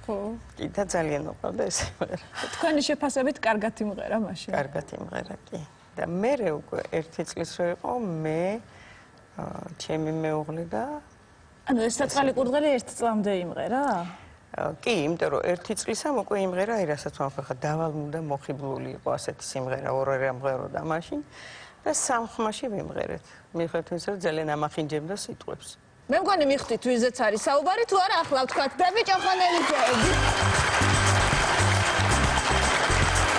ხო. კი და ძალიან მოყავდა ეს სიმღერა. თქვენი შეფასებით კარგად იმღერა მაშინ? კარგად იმღერა, კი. და მე უკვე 1 წლის რო იყო, მე ჩემი მეუღლე და ანუ ეს საწყალი კურდღელი 1 წლამდე იმღერა? კი, იმიტომ რომ 1 წლისამ უკვე იმღერა, აი რასაც ვამბობ, ხა დავალმუნდა მოხიბლული იყო ასეთი სიმღერა, ორ-ორი ამღეროდა მაშინ და სამხმაში ვიმღერეთ. მიხედვით იმისა, რომ ძალიან ამახინჯებდა სიტყვებს. მე მგონი მიხდით ვიზეც არის საუბარი თუ არა ახლა ვთქვათ ბებიჭო ხანელი ჯოები.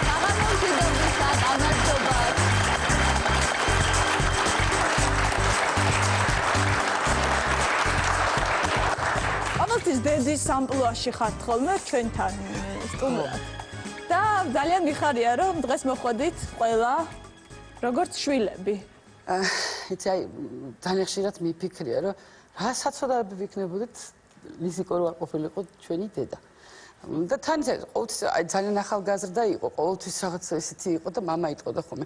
გამომშვიდობისად, ამასობად. ყოველთვის დედის ამპლუაში ხართ ხოლმე ჩვენთან სტუმრად. და ძალიან მიხარია რომ დღეს მოხვედით ყველა როგორც შვილები. იცი აი ძალიან ხშირად მიფიქრია რომ რა საცოდაები ვიქნებოდით ლიზიკო რო არ ყოფილიყო ჩვენი დედა. და თან ყოველთვის აი ძალიან ახალგაზრდა იყო, ყოველთვის რაღაც ესეთი იყო და მამა იტყოდა ხოლმე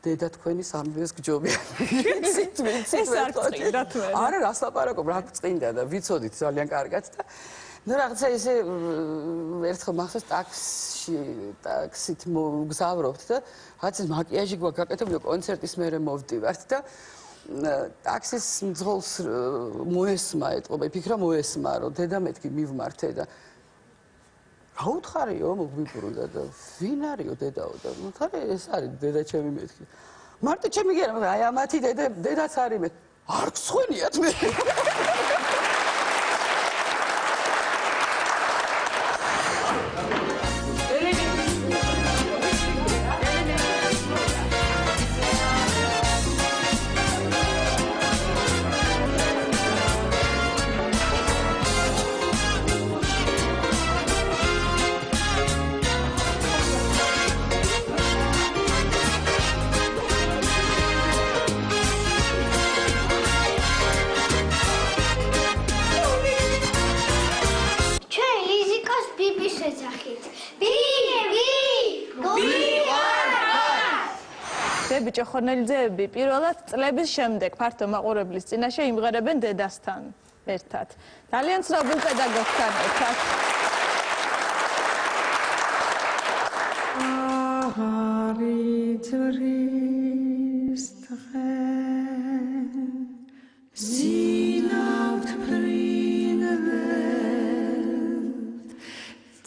დედა თქვენი სამბიოს გჯობია. ვიცით, ეს არ წინდათ მე. არა, რას ლაპარაკობ, რა წინდა და ვიცოდით ძალიან კარგად და ну რაღაცა ისე ერთხელ მახსოვს ტაქსით მოგზავრობთ და რაღაცა მაკიაჟი გვაქვს გაკეთებული კონცერტის მერე მოვდივართ და ტაქსის მძღოლს მოესმა ეტყობა, იფიქრა მოესმა, რომ დედა მეთქი მივმართე და რა უთხარიო მოგიბრუნდა და ვინ არისო დედაო და უთხარი ეს არის დედა ჩემი მეთქი. მარტო ჩემი გერა, მაგრამ აი ამათი დედაც არის მე. არ გსხვენიათ მე. ბიჭო ხორნელიძეები პირველად წლების შემდეგ ფართო მაყურებლის წინაშე იმღერებენ დედასთან ერთად. ძალიან ცნობილ პედაგოგთან ერთად. აღარიძრის დღე ზინავთ ფრინველთ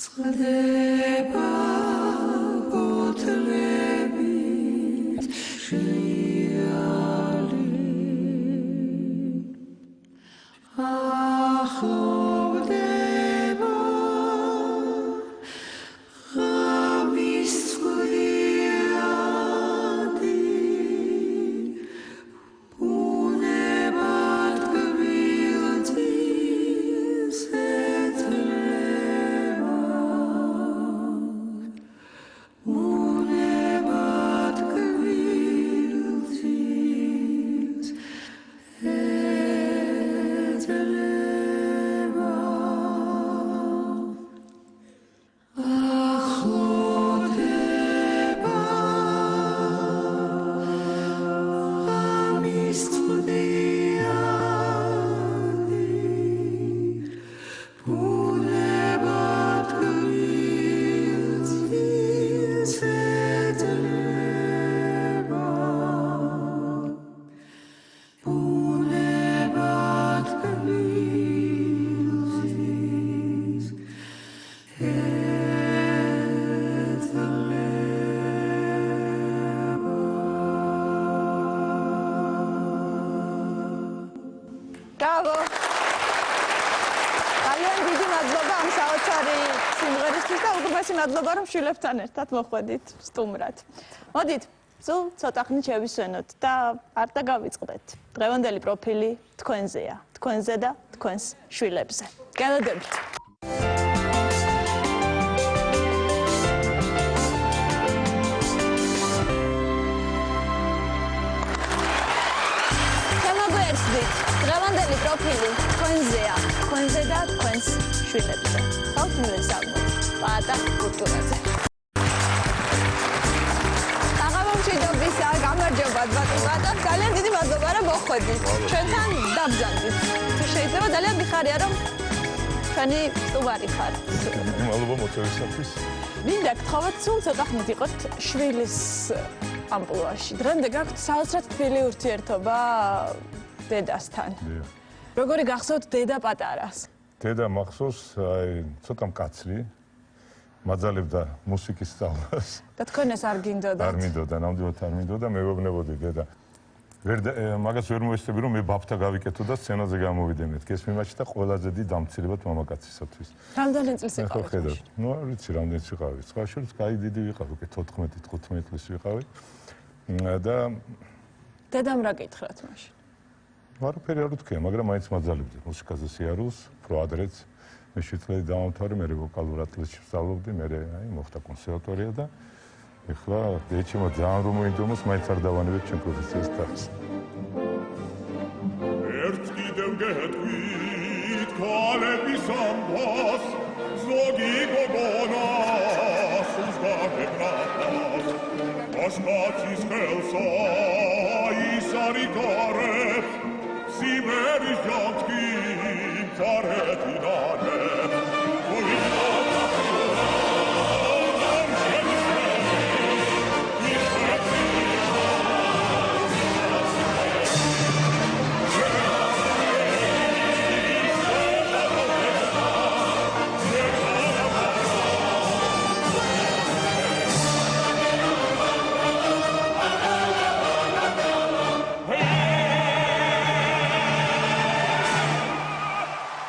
წყდება ბოთლებით ჟიალი ახლოვდება ღამის წყვილი უნებად გვილძის ეთლება უნებად გვილძის ეთლება ახლოვდება ღამის წყვილი უნებად გვილძის ეთლება უნებად გვილძის Bravo! ძალიან დიდი მადლობა ამ საოცარი სიმღერისთვის და უგმესი მადლობა რომ შვილებთან ერთად მოხვედით სტუმრად. მოდით, სულ ცოტა ხნით შევისვენოთ და არ დაგავიწყდეთ. დღევანდელი პროფილი თქვენზეა, თქვენზე და თქვენს შვილებზე. გელოდებით. დღევანდელი პროფილი თქვენზეა, თქვენზე და თქვენს შვილებზე. ხალხ მილესალმოთ, პატარ კულტურაზე. საღამომშვიდობისა, გამარჯობა ბატონო, ძალიან დიდი მადლობა რომ მოხვედით. ჩვენთან დაბრძანდით. თუ შეიძლება ძალიან მიხარია რომ ჩვენი სტუმარი ხართ. მადლობა მოწვევისათვის. მინდა გთხოვოთ სულ ცოტა ხნით იყოთ შვილის ამპლუაში. დღემდე გაქვთ საოცრად თბილი ურთიერთობა დედასთან. როგორი გახსოვთ დედა პატარას? დედა მახსოვს, აი, ცოტა მკაცრი, მაძალებდა მუსიკის სწავლას. და თქვენ ეს არ გინდოდათ? არ მინდოდა, ნამდვილად არ მინდოდა, მე ვეუბნებოდი დედა. მაგას ვერ მოესწრები, რომ მე ბაბთა გავიკეთო და სცენაზე გამოვიდე მეთქი. ეს მიმაჩნდა ყველაზე დიდ დამცირებად მამაკაცისათვის. რამდენი წლის იყავით? ნუ არ ვიცი, რამდენი წლის ვიყავი. სხვაშორის კაი დიდი ვიყავი, 14-15 წლის ვიყავი. და დედამ რა გითხრათ მაშინ? არაფერი არ უთქია, მაგრამ მაინც მაძალებდი მუსიკაზე სიარულს, უფრო ადრეც მე 7 წელი დავამთავრე, მე ვოკალურ ატლეტში ვსწავლობდი, მე აი მოხდა კონსერვატორია და ეხლა ეჩემო ძალიან რომ მოინდომოს, მაინც არ დავანებებ ჩემ პროფესიას თავს. ერთ კიდევ გეტყვით ქალების ამბავს, ზოგი გოგონა სულს გაგებრალავს, აშკაცის ხელსა ის არის გარეთ, სიმერის ჯანმრთი თარედინარე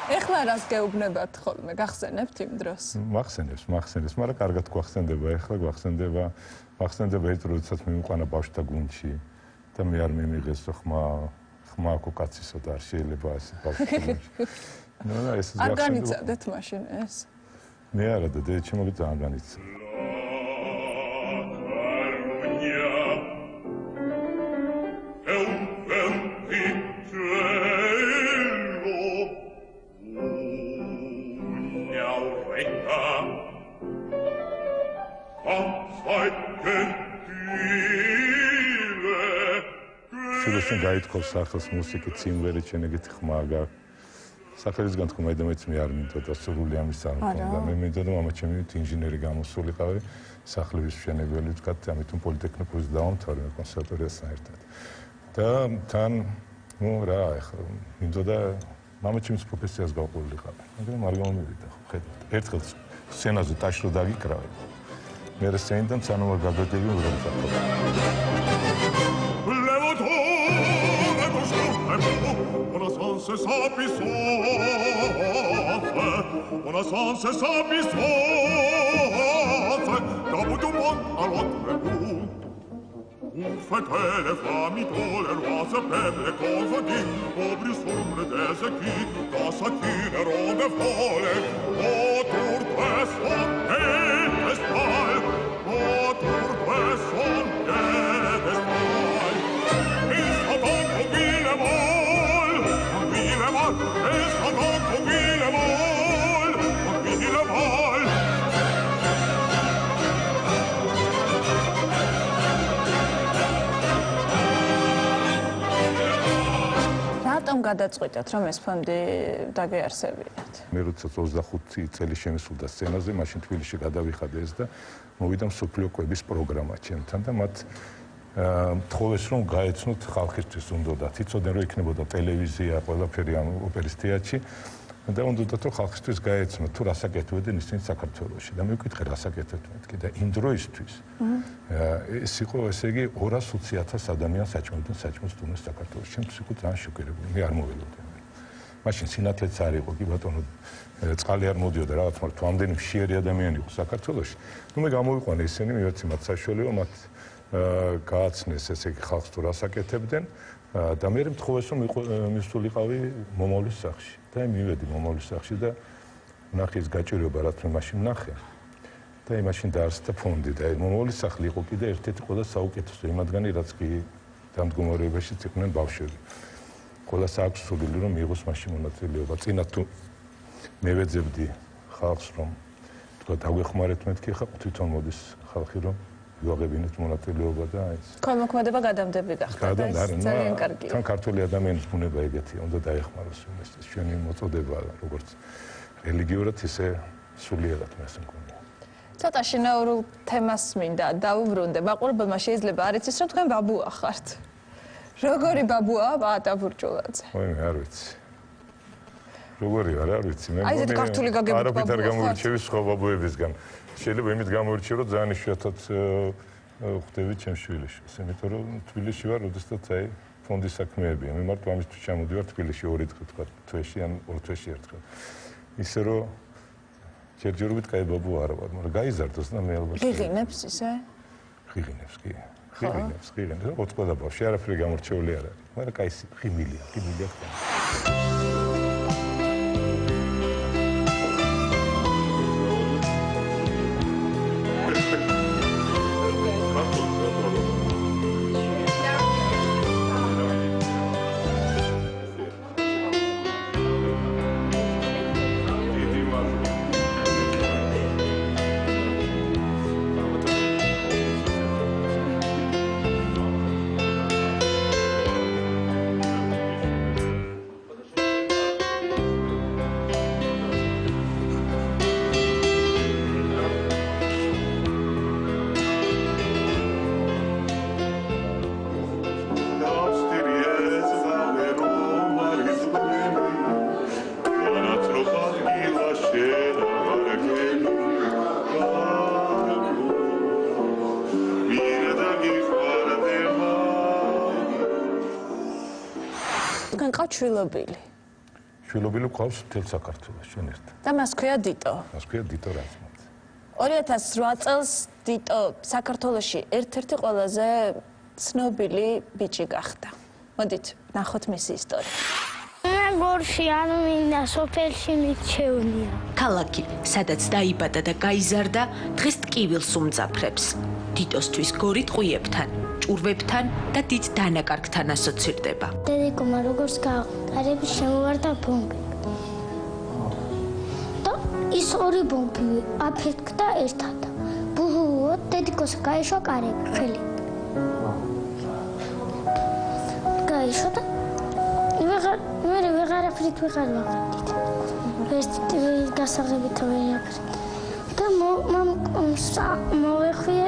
ეხლა რას გეუბნებათ ხოლმე? გახსენებთ იმ დროს? მახსენებს, მაგრამ კარგად გვახსენდება, ეხლა გვახსენდება ის, როდესაც მივიყვანა ბავშვთა გუნდში და მე არ მიმიღეს ხმა კაცისო და არ შეიძლება ასე ბავშვთა გუნდში. არ განიცადეთ მაშინ ეს? მე არა და დედე ჩემო ძალიან განიცადა. შენ გაითხოვს სახელს მუსიკით სიმღერით შენ ეგეთი ხმა გაქვს სახელისგან თქო მაინც მე არ მინდოდა სრული ამის არ მქონდა მე მინდოდა მამა ჩემი ინჟინერი გამოსულიყავი სახლების მშენებელი ვთქვათ ამიტომ პოლიტექნიკურს დავამთავრე კონსერვატორიასთან ერთად და თან ნუ რა ახლა მინდოდა მამა ჩემს პროფესიას გავყოლიყავი მაგრამ არ გამომივიდა ხო ხედავთ ერთხელ სცენაზე ტაშრო დაგიკრავე მე სცენიდან სანამ არ გაგაგები ვერ ვთქვა se sapi on a sans se sapi da butu bon a l'autre bout un fatale famito le rose pebre confodi obri sombre des qui da sakine ronde folle autour presso et estal autour presso et estal is adon mobile რატომ გადაწყვიტეთ რომ ეს ფონდი დაგეარსებინათ? მე როცა 25 წელი შემისულდა სცენაზე, მაშინ თბილისში გადავიხადე ეს და მოვიდა მსოფლიო კვების პროგრამა ჩემთან და მათ თხოვეს რომ გაეცნოთ ხალხისთვის უნდათ იცოდნენ რომ იქნებოდა ტელევიზია ყველაფერი ამ ოპერის თეატრში და უნდათ რომ ხალხისთვის გაეცნოთ თუ რასაკეთებდნენ ისინი საქართველოში და მე ვკითხე რასაკეთებდნენ კი და იმ დროისთვის ეს იყო ესე იგი 220,000 ადამიანს საჭმელდნენ საჭმელს თუნდაც საქართველოში ჩემთვის იყო ძალიან შოკირებული მე არ მოველოდე მაშინ სინათლეც არ იყო კი ბატონო წყალი არ მოდიოდა რაღაც მაგრამ თუ ამდენი მშიერი ადამიანი იყო საქართველოში ნუ მე გამოვიყვანე ისინი მივეცი მათ საშუალება მათ გააცნეს ესე იგი ხალხს თუ რასაკეთებდნენ და მე მთხოვეს რომ მისულიყავი მომავლის სახლში და მივედი მომავლის სახლში და ნახე ის გაჭირვება რაც მე მაშინ ნახე და იმაშინ დაარსდა ფონდი და მომავლის სახლი იყო კიდე ერთ-ერთი ყველა საუკეთესო იმათგანი რაც კი დამდგომარეობაში იყვნენ ბავშვები ყველა აქვს სურვილი რომ მიიღოს მაშინ მონაწილეობა წინა თუ მე ვეძებდი ხალხს რომ თქვა დაგვეხმარეთ მეთქი ხა თვითონ მოდის ხალხი რომ ვიაღებინოთ მონაწილეობა და ეს ქველმოქმედება გადამდები გახდა და ეს ძალიან კარგია. თან ქართული ადამიანის ბუნება ეგეთია, უნდა დაეხმაროს ეს ჩვენი მოწოდება როგორც რელიგიურად ისე სულიერად მას მქონია. ცოტა შინაურულ თემას მინდა დავუბრუნდე. მაყურებელმა შეიძლება არ იცის რომ თქვენ ბაბუა ხართ. როგორი ბაბუაა ბაატა ბურჭულაძე? ой, მე არ ვიცი. როგორი არ ვიცი მე. აი ეს ქართული გაგებით ბაბუა. არაფერ გამორჩევის სხვა ბაბუებისგან. შეიძლება იმით გამორჩე რომ ძალიან იშვიათად ხვდები ჩემს შვილიშვილს იმიტომ რომ თბილისში ვარ როდესაც აი ფონდის საქმეებია მე მარტო ამისთვის ჩამოდივარ თბილისში 2 დღე თქვა თვეში ან 2 თვეში ერთხელ ისე რომ ჯერჯერობით კაი ბაბუა არ ვარ მაგრამ გაიზარდოს და მე ალბათ ღიღინებს ისე ღიღინებს კი ღიღინებს ოწყოდა ბავშვი არაფერი გამორჩეული არ არის მაგრამ კაი ღიმილია შვილობილი ყავს მთელ საქართველოს ჩვენ ერთად. და მას ქვია დიტო. მას ქვია დიტო რაზმაძე. 2008 წელს დიტო საქართველოში ერთ-ერთი ყველაზე ცნობილი ბიჭი გახდა. მოდით, ნახოთ მისი ისტორია. გორში არ მინდა სოფელში მიჩევნია. ქალაქი, სადაც დაიბადა და გაიზარდა, დღეს ტკივილს უმძაფრებს. დიტოსთვის გორი ტყვიებთან, ჭურვებთან და დიდ დანაკარგთან ასოცირდება. დედიკომა როგორც გარები შემოვარდა ბომბი. და ის ორი ბომბი აფეთქდა ერთად. ბუჰუოთ დედიკოს გაიშვა კარები, ხელი. გაიშვა და მე ვეღარაფრით ვეღარ ვაღებდით. ვერცით გასაღებით ვეღარაფრით. და მოვეხვიე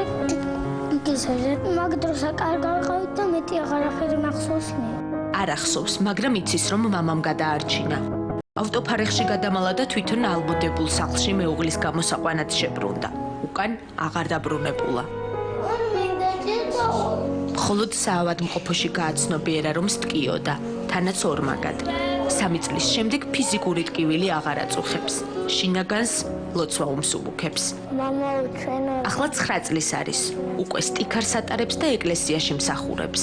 გიზერე, მაგ დროს კარგა ვიყავით და მეტი აღარაფერი მახსოვს მე. არ ახსოვს, მაგრამ იცის, რომ მამამ გადაარჩინა. ავტოფარეხში გადამალა და თვითონ ალმოდებულ სახლში მეუღლის გამოსაყვანად შებრუნდა. უკან აღარ დაბრუნებულა. მხოლოდ საავადმყოფოში გააცნობიერა, რომ სტკიოდა, თანაც ორმაგად. 3 წლის შემდეგ ფიზიკური ტკივილი აღარ აწუხებს. შინაგანს ლოცვა უმსუბუქებს. ახლა 9 წლის არის. უკვე სტიქარს ატარებს და ეკლესიაში მსახურებს.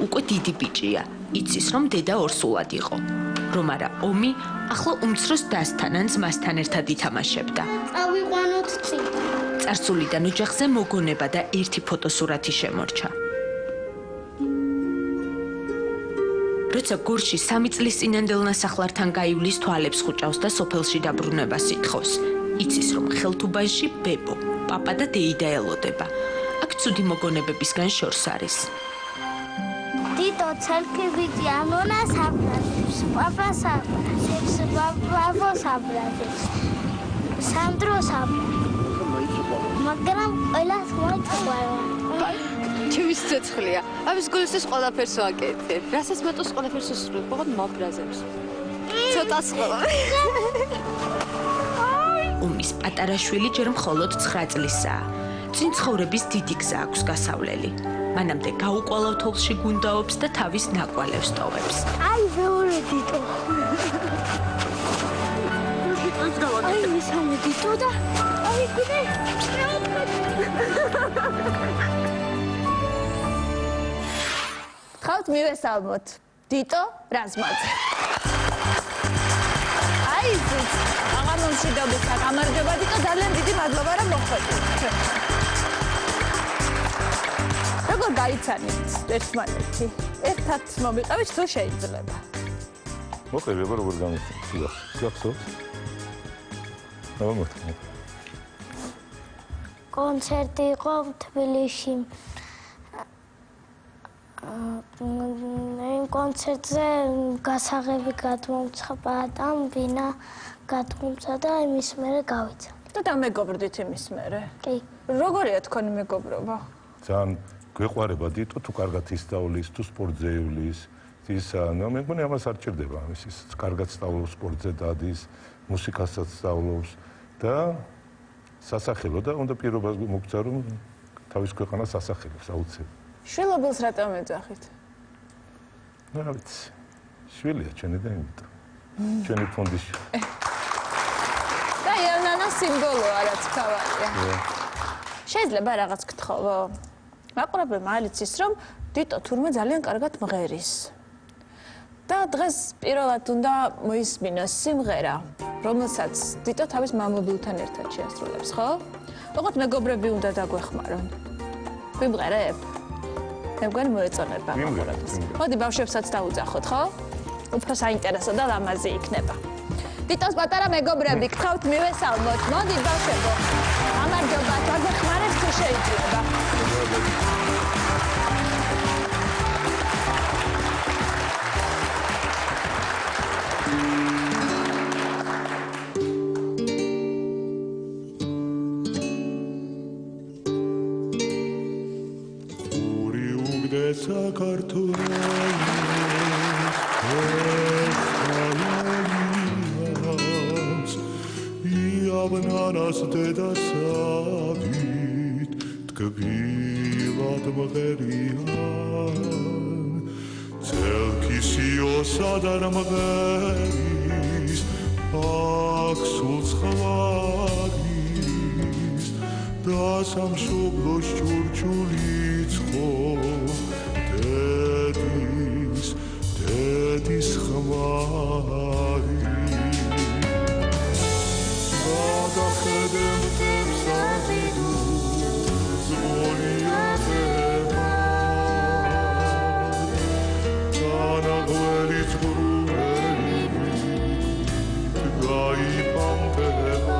უკვე დიდი ბიჭია. იცის, რომ დედა ორსულად იყო. რომ არა ომი, ახლა უმცროს დასთან ან ძმასთან ერთად ითამაშებდა. წავიყვანოთ წინ. წარსულიდან ოჯახზე მოგონება და ერთი ფოტოსურათი შემორჩა. როცა გორში 3 წლის წინანდელ ნასახლართან გაივლის, თვალებს ხუჭავს და სოფელში დაბრუნებას ითხოვს. იცის, რომ ხელთუბანში ბებო, პაპა და დეიდა ელოდება. აქ ცუდი მოგონებებისგან შორს არის. დიტო ცალკე ბიჭი ამონას აბრაზებს, პაპას აბრაზებს, ბაბოს აბრაზებს, სანდროს აბრაზებს, მაგრამ ყველას მოიწყვალა. ჩემის ცეცხლია. ამის გულისთვის ყველაფერს ვაკეთებ. რასაც მეტყვის ყველაფერს უსწრებ, ოღონდ მაბრაზებს. ცოტა სხვა. ომის პატარა შვილი ჯერ მხოლოდ 9 წლისაა. წინ ცხოვრების დიდი გზა აქვს გასავლელი. მანამდე გაუყვალავ თოვლში გუნდაობს და თავის ნაკვალევს ტოვებს. აი მეორე დიტო. აი მესამე დიტო და აი კიდე. ხავთ მივესალმოთ დიტო რაზმაძე. აი ზუსტ აღარ მომშვიდობთ, გამარჯობა დიტო, ძალიან დიდი მადლობა რომ მოხვედრით. როგორ გაიცანით ერთმანეთი? ერთად მომიყავით თუ შეიძლება? მოკლედ როგორ გამიცანით? გახსოვთ? ნორმალურად. კონცერტი იყო თბილისში. იმ კონცერტზე გასაღები გადმომცხება და ბინა გადმომცა და იმის მერე გავიცა. და დამეგობრდით იმის მერე? კი. როგორია თქვენი მეგობრობა? ძალიან გვეყვარება დიტო, თუ კარგად ისწავლის, თუ სპორტზე ივლის, ისა, მე მგონი ამას არ ჭირდება, ის კარგად სწავლობს სპორტზე დადის, მუსიკასაც სწავლობს და სასახელო და უნდა პირობას მოგცა რომ თავის ქვეყანას ასახელებს აუცილებლად. შვილობილს რატომ ეძახით? რა ვიცი. შვილია ჩვენი და იმიტომ. ჩვენი ფონდიში. და იანანა სიმბოლოა რაც ქავარია. შეიძლება რაღაც გთხოვო? მაყურებელმა არ იცის რომ დიტო თურმე ძალიან კარგად მღერის. და დღეს პირველად უნდა მოისმინოს სიმღერა, რომელსაც დიტო თავის მამობილთან ერთად შეასრულებს, ხო? ოღონდ მეგობრები უნდა დაგვეხმარონ. ვიმღერებ? მე მგონი მოეწონება მაყურებელს. მოდი ბავშვებსაც დავუძახოთ, ხო? უფრო საინტერესო და ლამაზი იქნება. დიტოს პატარა მეგობრები, გთხოვთ მივესალმოთ. მოდი ბავშვებო. გამარჯობა, დაგვეხმარებთ თუ შეიძლება? Iabnanas de dasavit კბილად მღერიან ცელქისიოსა და მღერის აქ სულცხლაგის და სამშობლოს ჭურჭულიცხო დედის ხმარი გადახედემ თებს აზიდულს გონიათება თანაღველი წყრუელი გაიფანტება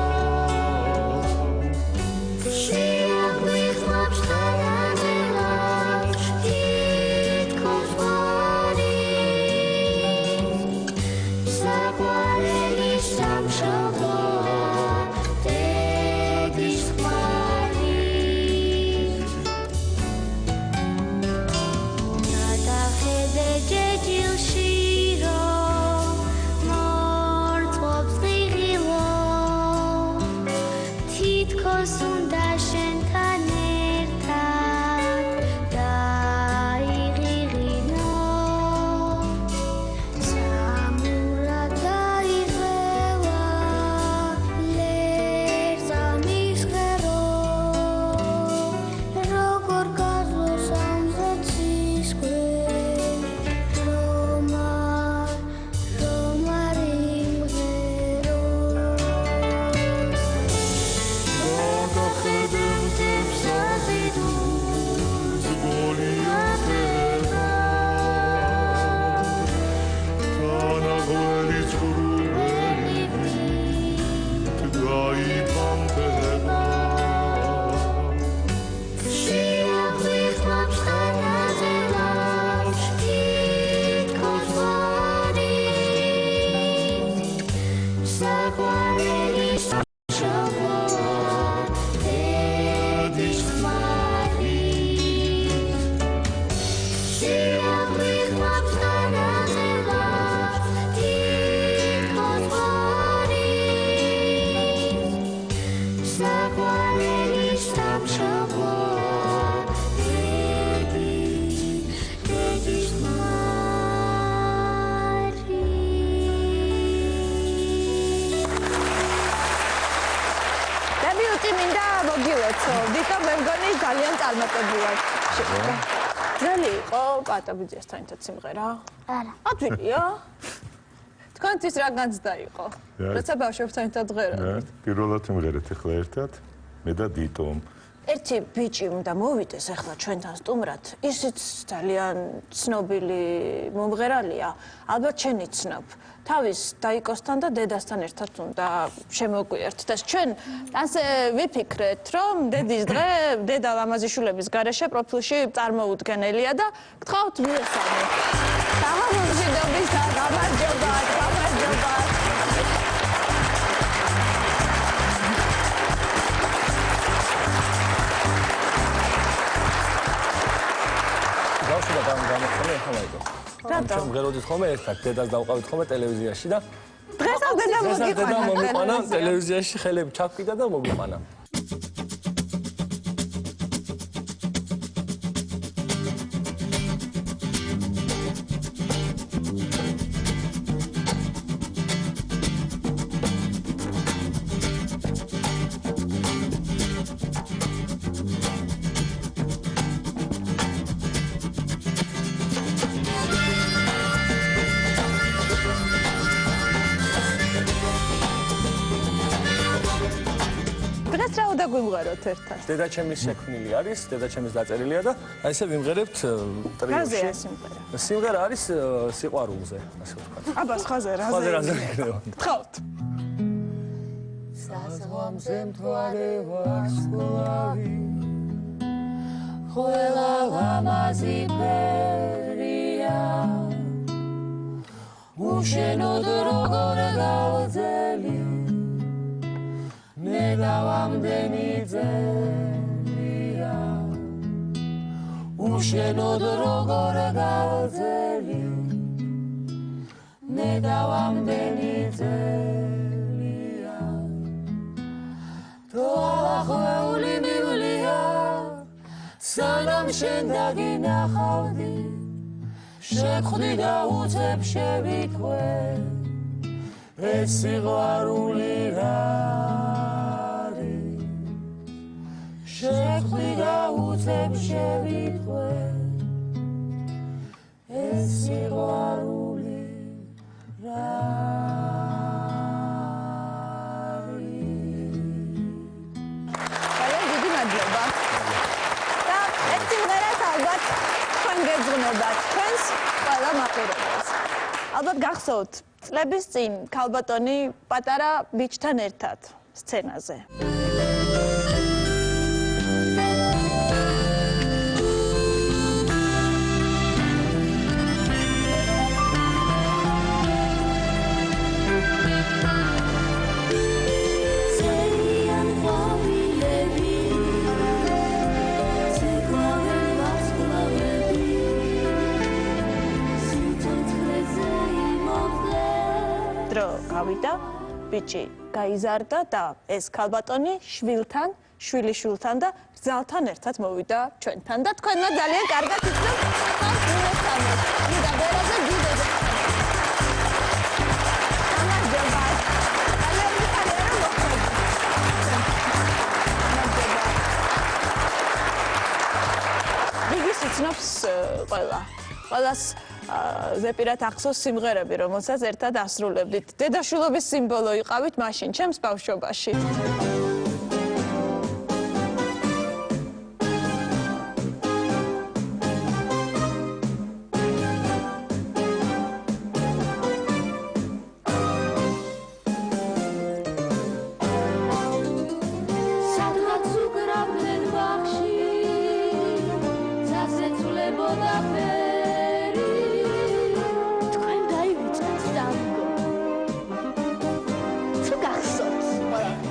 ძალი იყო პატაბიძიასთან ერთად სიმღერა? არა. ადვილია? თქვენთვის რა განცდა იყო? როცა ბავშვებთან ერთად ღეროდით? პირველად სიმღერეთ ახლა ერთად, მე და დიტომ. ერთი ბიჭი უნდა მოვიდეს ახლა ჩვენთან სტუმრად. ისიც ძალიან ცნობილი მომღერალია, ალბათ შენი ცნობ. თავის დაიკოსთან და დედასთან ერთად უნდა შემოგვიერთდეთ. ჩვენ ასე ვიფიქრეთ, რომ დედის დღე დედა ლამაზიშვილების გარეშე პროფილში წარმოუდგენელია და გთხოვთ მიესალმოთ. გამარჯვების და გამარჯობა. გავშუდა გამოხმე ახლა იყო. ჩვენ მღეროდით ხოლმე ერთად დედას დავყავით ხოლმე ტელევიზიაში და დღესაც დედა მომიყვანა ტელევიზიაში ხელები ჩაქვიდა და მომიყვანა. გვიმღეროთ ერთად. დედა ჩემის შექმნილი არის, დედა ჩემის დაწერილია და აი ესე ვიმღერებთ ტრიოში. რაზეა სიმღერა? სიმღერა არის სიყვარულზე, ასე ვთქვათ. აბა, ხაზე რაზე იქნება. გთხოვთ. საზღვამზე მთვარე ვარსკვლავი ყველა ლამაზი ფერია უშენოდ როგორ გავძელი მე დავამდენი ძელია უშენოდ როგორ გავძელი მე დავამდენი ძელია თუ ალახვეული მივლია სანამ შენ დაგინახავდი შეხვდი და უცებ შევიტყვე ეს სიყვარული რა არის შეხვდი და უცებ შევიტყვე ეს სიყვარული რა ჩვენს ყველა მაყურებელს. ალბათ გახსოვთ, წლების წინ ქალბატონი პატარა ბიჭთან ერთად სცენაზე. გავიდა, ბიჭი გაიზარდა და ეს ქალბატონი შვილიშვილთან და რძალთან ერთად მოვიდა ჩვენთან და თქვენმა ძალიან კარგად იცნობ მილესამოს. იდა ბერაზე დიდოზე. გამარჯობა. ძალიან მიხარია რომ მოხვედი. რიგის იცნობს ყველა. ყველას ზეპირად ახსოვს სიმღერები, რომელსაც ერთად ასრულებდით. დედაშვილობის სიმბოლო იყავით მაშინ, ჩემს ბავშვობაში.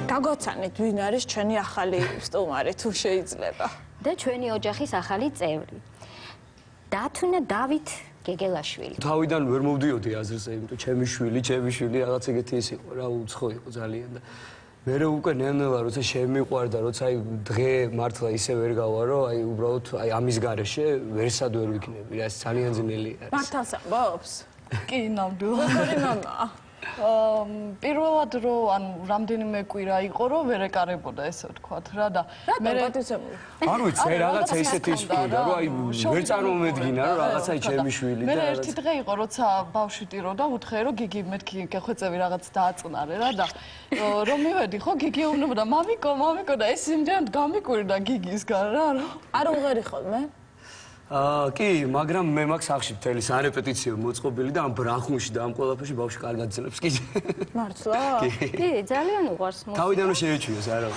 გაგოცანით, ვინ არის ჩვენი ახალი სტუმარი, თუ შეიძლება. და ჩვენი ოჯახის ახალი წევრი. დათუნა დავით გეგელაშვილი. თავიდან ვერ მოვდიოდი აზრზე, იმიტომ ჩემი შვილი რაღაც ეგეთი ის იყო რა, უცხო იყო ძალიან და მე უკვე ნელ-ნელა როცა შემიყვარდა, როცა აი დღე მართლა ისე ვერ გავარო, აი უბრალოდ აი ამის გარეშე ვერსად ვერ ვიქნები, რა ეს ძალიან ძნელი არის. მართალს ამბობს? კი, ნამდვილად. როგორი მამაა? პირველად რომ ანუ რამდენიმე კვირა იყო რომ ვერ ეკარებოდა ესე ვთქვათ რა და მე პატიცემული. არ ვიცი, რაღაცა ისეთი ის ვქონდა რომ აი ვერ წარმოვედგინა რომ რაღაცა ჩემი შვილი და მე ერთი დღე იყო როცა ბავშვი ტიროდა უთხრე რომ გიგი მეთქი გეხვეწები რაღაც დააწყნარე რა და რომ მივედი ხო გიგი ეუბნებოდა მამიკო და ეს იმდენად გამიკვირდა გიგისგან რა არ უღერი ხოლმე კი, მაგრამ მე მაქვს სახში მთელი სარეპეტიციო მოწყობილი და ამ ბრახუნში და ამ ყველაფერში ბავშვი კარგად ძლებს კი. მართლა? კი, ძალიან უყვარს მუსიკა. თავიდანვე შეეჩვიოს, არა.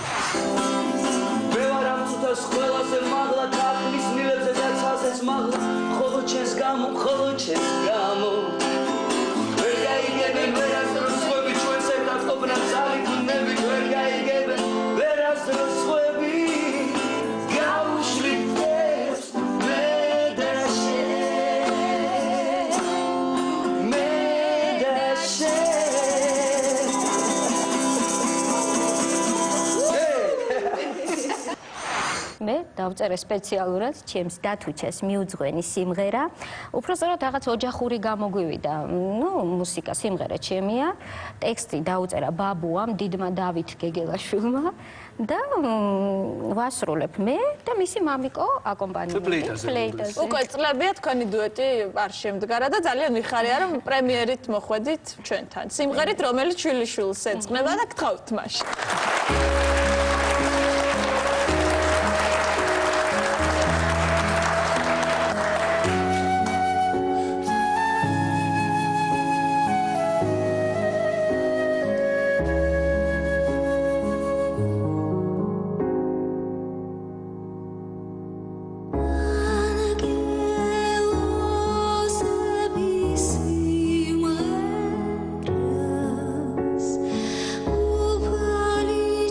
მე ვარ ამ წუთას ყველაზე მაღლა თაფლის მილებზე და ცალსეც მაღლა ხოლო ჩემს გამო ვერ გაიგებენ ვერასდროს სხვები ჩვენს ერთად ყოფნა ძალით უნებით ვერ გაიგებენ ვერასდროს სხვები გავუშვით მე დავწერე სპეციალურად ჩემს დათუჩას მიუძღვენი სიმღერა. უпростоრად რაღაც ოჯახური გამოგვივიდა. მუსიკა სიმღერა ჩემია. ტექსტი დაუწერა ბაბუამ, დიდმა დავით გეგელაშვილმა და ვასრულებ მე და მისი მამიკო აკომპანიუმენტით. უკვე წლებია თქვენი დუეტი არ შემდგარა და ძალიან მიხარია რომ პრემიერით მოხვედით ჩვენთან. სიმღერით რომელიც შვილიშვილს ეძღვნება და გთხოვთ მაშინ. Upali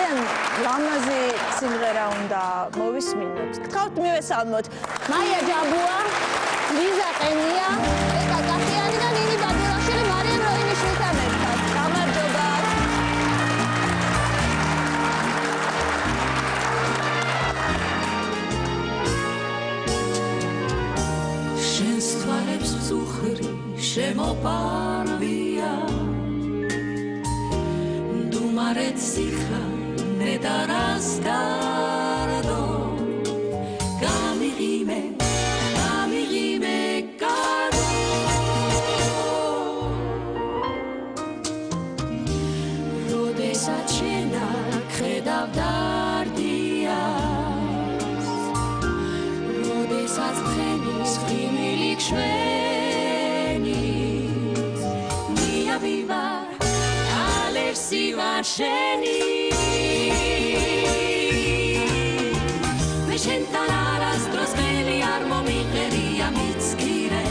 ძალიან ლამაზი სიმღერა უნდა მოვისმინოთ. გთხოვთ მივესალმოთ მაია ჯაბუა, ლიზა ყენია, ეკა კახიანი და ნინი ბადურაშვილი მარიამ როინიშვილთან ერთად. გამარჯობა. შენს თვალებს წუხრი შემოპარვია დუმარეთ სიხა ნედარას გარდო გამიღიმე კარო როდესაც შენ ხედავ დარდიას როდესაც ხენის ღიმილი შვენის მიავივარ ალერსი ვარ შენი მე შენთან არასდროს ველი არ მომიყერია მიცქირე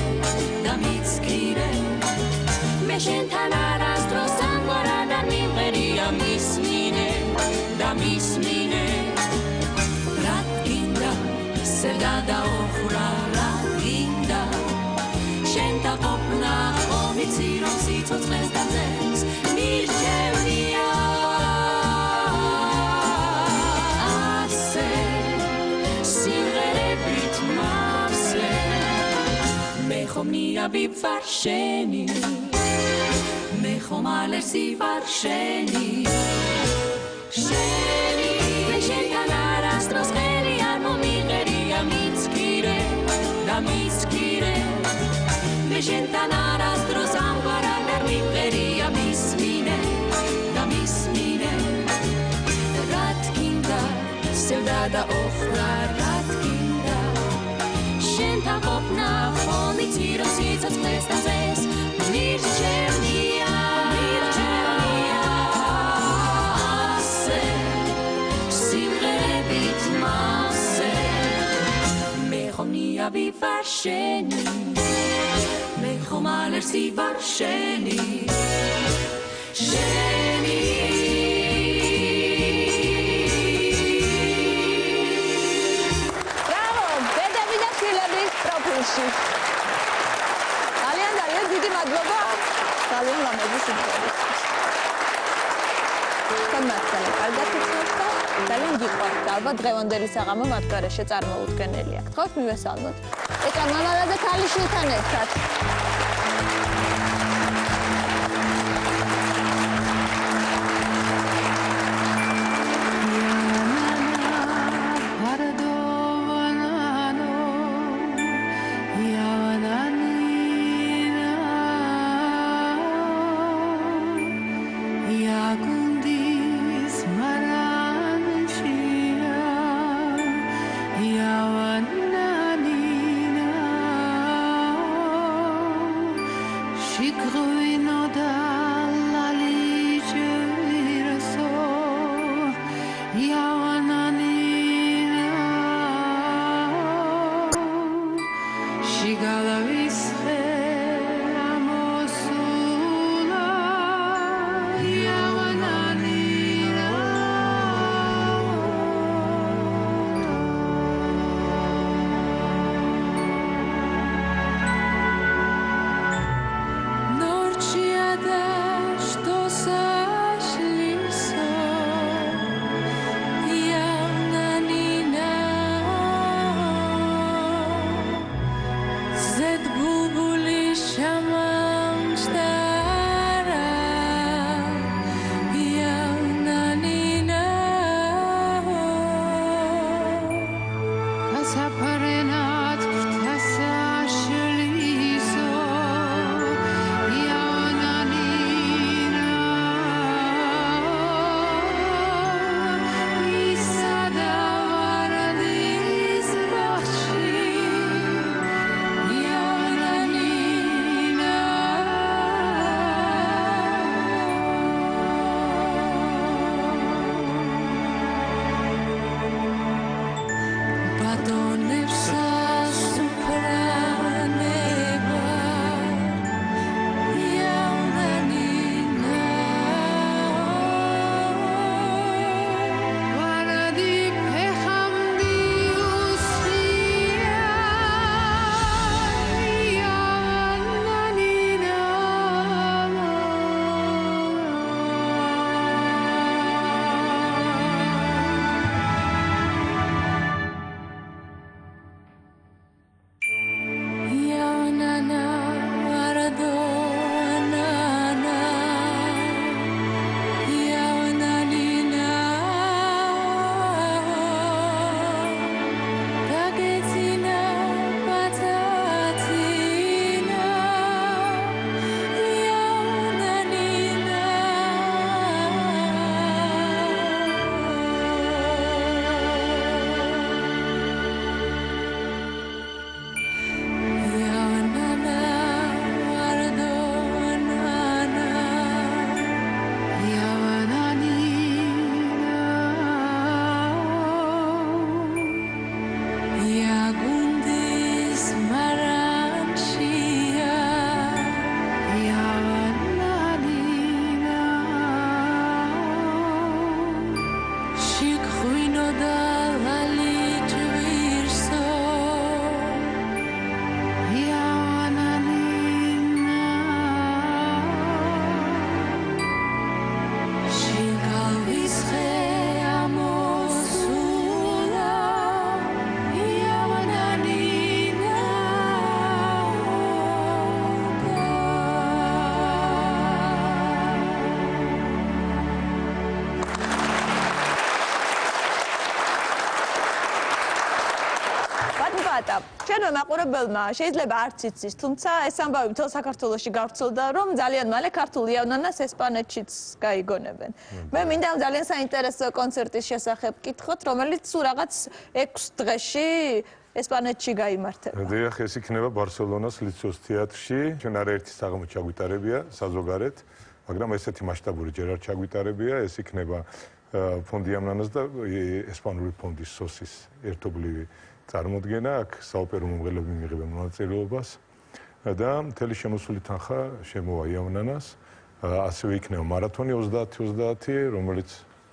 და მიცქირე მე შენთან არასდროს ამგვარად არ მიმღერია მისმინე და მისმინე რაც გინდა სევდა და ოხრა რაც გინდა შენთა ყოფნა ხომიცი რომ სიცოცხლეს და ძეს მირჩევნია ასე სიმღერებით მავსე მე ხომ ნიაბი ვარ შენი მე ხომ ალერსი ვარ შენი შენი მე შენთან არასდროს ხელი არ მომიყერია მიცქირე და მიცქირე მე შენთან არასდროს ამგვარად არ მიმღერია მისმინე და მისმინე რაც გინდა სევდა და ოხრა რაც გინდა შენთან ყოფნა ხომიცი რომ სიცოცხლეს და ძეს მირჩევნია ასე სიმღერებით მასე მე ხომ ნიავი ვარ შენი მე ხომ ალერსი ვარ შენი შენი ბრავო, ბედები და შვილები პროფილში. ძალიან დიდი მადლობა. ძალიან ლამაზი სიმღერისთვის. თქვენ მართალი კარგად იცნობთ და ძალიან გიყვართ. ალბათ დღევანდელი საღამო მათ გარეშე წარმოუდგენელია. გთხოვთ მივესალმოთ. ეკა მამალა და ქალიშვილთან ერთად. ნორ პატა, ჩვენმა მაყურებელმა შეიძლება არც იცის, თუმცა ეს ამბავი მთელ საქართველოში გავრცელდა, რომ ძალიან მალე ქართულ იავნანას ესპანეთშიც გაიგონებენ. მე მინდა ძალიან საინტერესო კონცერტის შესახებ გკითხოთ, რომელიც სულ რაღაც 6 დღეში ესპანეთში გაიმართება. დიახ, ეს იქნება ბარსელონას ლიცეოს თეატრში. ჩვენ არაერთი საღამო ჩაგვიტარებია საზოგადოებრივ, მაგრამ ესეთი მასშტაბური ჯერ არ ჩაგვიტარებია, ეს იქნება ფონდი იავნანას და ესპანური ფონდის სოსის ერთობლივი წარმოდგენა, აქ საოპერო მომღერლები მიიღებენ მონაწილეობას და მთელი შემოსული თანხა შემოვა იავნანას. ასევე იქნება მარათონი 30-30, რომელიც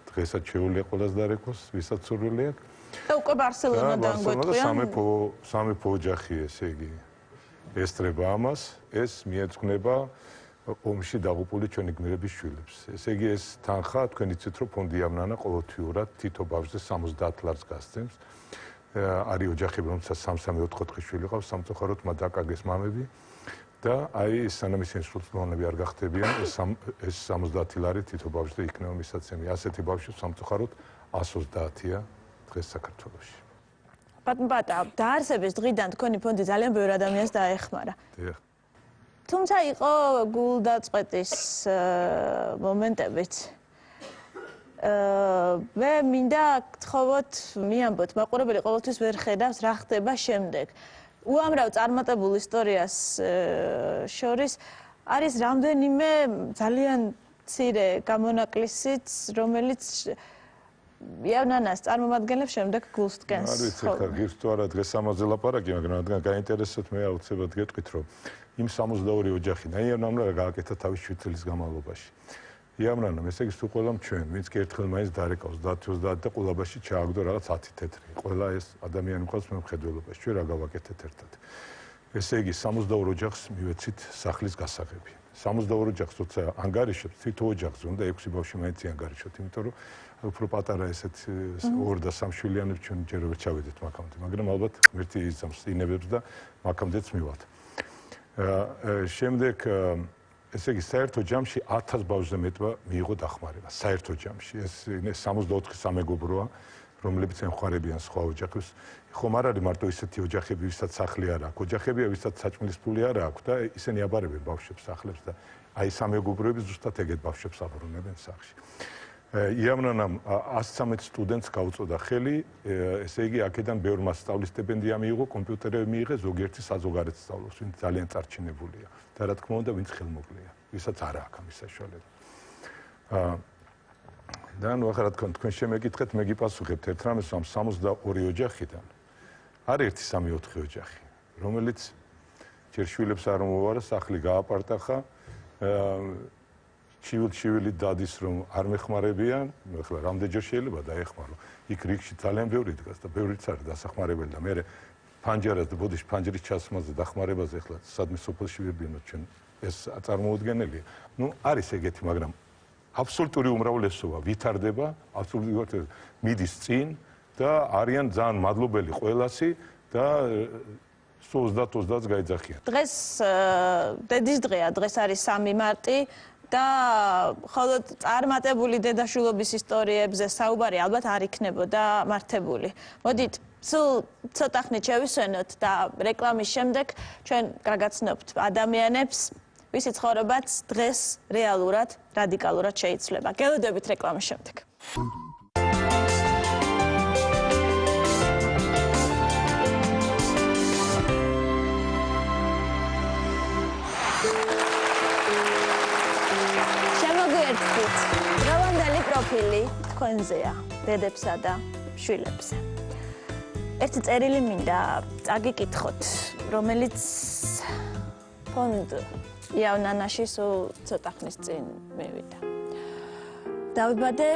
დღესაც შეუძლია ყველას დარეკოს, ვისაც სურვილი აქვს. და უკვე ბარსელონადან გვეტყვიან. სამეფო ოჯახი, ესე იგი, ესწრება ამას, ეს მიეძღვნება ომში დაღუპული ჩვენი გმირების შვილებს. ესე იგი, ეს თანხა, თქვენ იცით, რომ ფონდი იავნანა ყოველთვიურად თითო ბავშვზე 70 ლარს გასცემს. არის ოჯახები, რომელსაც 3-3-4 შვილი ყავს, სამწუხაროდ მათ დაკარგეს მამები და აი სანამ ისინი სრულწლოვანები არ გახდებიან, ეს 70 ლარი თითო ბავშვზე იქნება მისაცემი. ასეთი ბავშვი სამწუხაროდ 130-ია დღეს საქართველოში. პატა, დაარსების დღიდან თქვენი ფონდი ძალიან ბევრ ადამიანს დაეხმარა. დიახ. თუმცა იყო გულდაწყვეტის მომენტებიც. მე მინდა გთხოვოთ, მიამბოთ, მაყურებელი ყოველთვის ვერ ხედავს რა ხდება შემდეგ. უამრავ წარმატებულ ისტორიას შორის არის რამდენიმე ძალიან მცირე გამონაკლისიც, რომელიც იავნანას წარმომადგენლებს შემდეგ გულს დგენს. არ ვიცი, ხა გირს თუ არა დღეს ამაზე ლაპარაკი, მაგრამ რადგან გაინტერესებთ, მე აუცილებლად გეტყვით, რომ იმ 62 ოჯახიდან იავნანა რა გააკეთა თავის 7 წლის განმავლობაში. იავნანამ, ესე იგი, თუ ყველამ ჩვენ, ვინც კი ერთხელ მაინც დარეკავს 30-30 და ყულაბაში ჩააგდო რაღაც 10 თეთრი. ყველა ეს ადამიანი მყავს მემხედველობაში, ჩვენ რა გავაკეთეთ ერთად. ესე იგი, 62 ოჯახს მივეცით სახლის გასაღები. 62 ოჯახს თორსა ანგარიშებს, თითო ოჯახზე უნდა 6 ბავშვი მაინც ანგარიშოთ, იმიტომ რომ უფრო პატარა ესეთ 2 და 3 შვილიანებს ჩვენ ჯერ ვერ ჩავედით მაგამდე, მაგრამ ალბათ ღმერთი იზამს ინებებს და მაგამდეც მივალთ. შემდეგ ესე იგი საერთო ჯამში 1000 ბავშვზე მეტმა მიიღო დახმარება საერთო ჯამში. ეს 64 სამეგობროა, რომლებიც ემხარებიან სხვა ოჯახებს. ხომ არ არის მარტო ისეთი ოჯახები, ვისაც სახლი არ აქვს, ოჯახებია, ვისაც საჭმლის ფული არ აქვს და ისინი აბარებენ ბავშვებს სახლებს და აი სამეგობროები ზუსტად ეგეთ ბავშვებს აბრუნებენ სახლში. იავნანამ 113 სტუდენტს გაუწოდა ხელი, ესე იგი, აქედან ბევრმა სწავლის სტიპენდია მიიღო, კომპიუტერები მიიღეს, ზოგიერთი საზოგადოებრივ სწავლობს, ვინც ძალიან წარჩინებულია და რა თქმა უნდა, ვინც ხელმოკლეა, ვისაც არ აქვს ამის საშუალება. და ნუ ახლა რა თქმა უნდა, თქვენ შემეკითხეთ, მე გიპასუხებთ ერთ რამეს, ამ 62 ოჯახიდან არ 1-3-4 ოჯახი, რომელიც ჯერ შვილებს არ მოუვარა, სახლი გააპარტახა, ჩივილი დადის რომ არ მეხმარებიან, ახლა რამდენჯერ შეიძლება დაეხმარო. იქ რიგში ძალიან ბევრი დგას და ბევრიც არის დასახმარებელი და მე ფანჯარას და ბოდიში ფანჯრის ჩასმაზე დახმარებაზე ახლა სადმე სოფელში ვიბინოთ ჩვენ ეს წარმოუდგენელია. ნუ არის ეგეთი, მაგრამ აბსოლუტური უმრავლესობა ვითარდება, აბსოლუტურად მიდის წინ და არიან ძალიან მადლობელი ყველასი და 30-30 გაიძახიან. დღეს დედის დღეა, დღეს არის 3 მარტი და ხოლოდ წარმატებული დედაშვილობის ისტორიებზე საუბარი ალბათ არ იქნებოდა მართებული. მოდით, სულ ცოტა ხნით შევისვენოთ და რეკლამის შემდეგ ჩვენ გაგაცნობთ ადამიანებს, ვისი ცხოვრებაც დღეს რეალურად, რადიკალურად შეიცვლება. გელოდებით რეკლამის შემდეგ. პროფილი თქვენზეა, დედებსა და შვილებზე. ერთი წერილი მინდა წაგიკითხოთ, რომელიც ფონდ იავნანაში სულ ცოტა ხნის წინ მივიდა. დავიბადე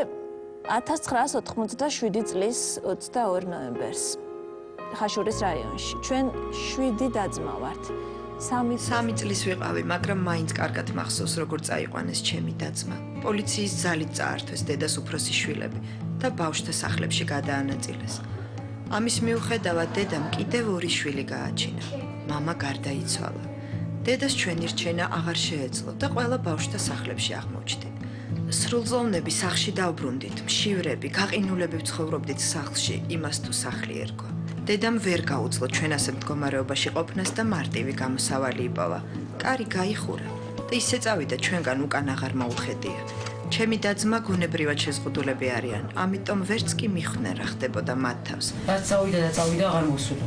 1987 წლის 22 ნოემბერს ხაშურის რაიონში. ჩვენ 7 და-ძმა ვართ. 3 წლის ვიყავი, მაგრამ მაინც კარგად მახსოვს, როგორ წაიყვანეს ჩემი და-ძმა. პოლიციის ძალით წაართვეს დედას უფროსი შვილები და ბავშვთა სახლებში გადაანაწილეს. ამის მიუხედავად დედამ კიდევ 2 შვილი გააჩინა. მამა გარდაიცვალა. დედას ჩვენი რჩენა აღარ შეეძლო და ყველა ბავშვთა სახლებში აღმოჩნდით. სრულწლოვნები სახლში დავბრუნდით, მშივრები, გაყინულები ვცხოვრობდით სახლში, იმას თუ სახლი ერქვა. დედამ ვერ გაუძლო ჩვენ ასე მდგომარეობაში ყოფნას და მარტივი გამოსავალი იპოვა. კარი გაიხურა და ისე წავიდა ჩვენგან უკან აღარ მოუხედია. ჩემი და-ძმა გონებრივად შეზღუდულები არიან, ამიტომ ვერც კი მიხვდნენ რა ხდებოდა მათ თავს. რაც წავიდა და წავიდა აღარ მოსულა.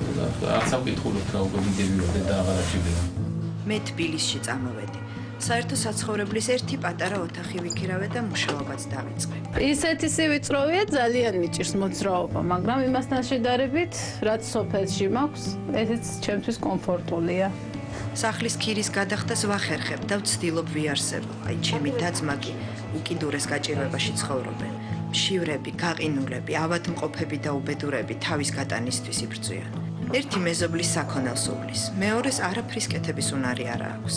არც ავკითხულობ რა უკვე მიდევიოდე და აღარ აჩვენებდა. მე თბილისში წამოვედი. საერთო საცხოვრებლის ერთი პატარა ოთახი ვიქირავე და მუშაობაც დავიწყე. ისეთი სივიწროვეა ძალიან მიჭირს მოძრაობა, მაგრამ იმასთან შედარებით, რაც სოფელში მაქვს, ესეც ჩემთვის კომფორტულია. სახლის ქირის გადახდას ვახერხებ და ვცდილობ ვიარსებო. აი ჩემი და-ძმა კი უკიდურეს გაჭირვებაში ცხოვრობენ. მშივრები, გაყინულები, ავადმყოფები და უბედურები თავის გატანისთვის იბრძვიან. ერთი მეზობლის საქონელს უვლის, მეორეს არაფრის კეთების უნარი არ აქვს.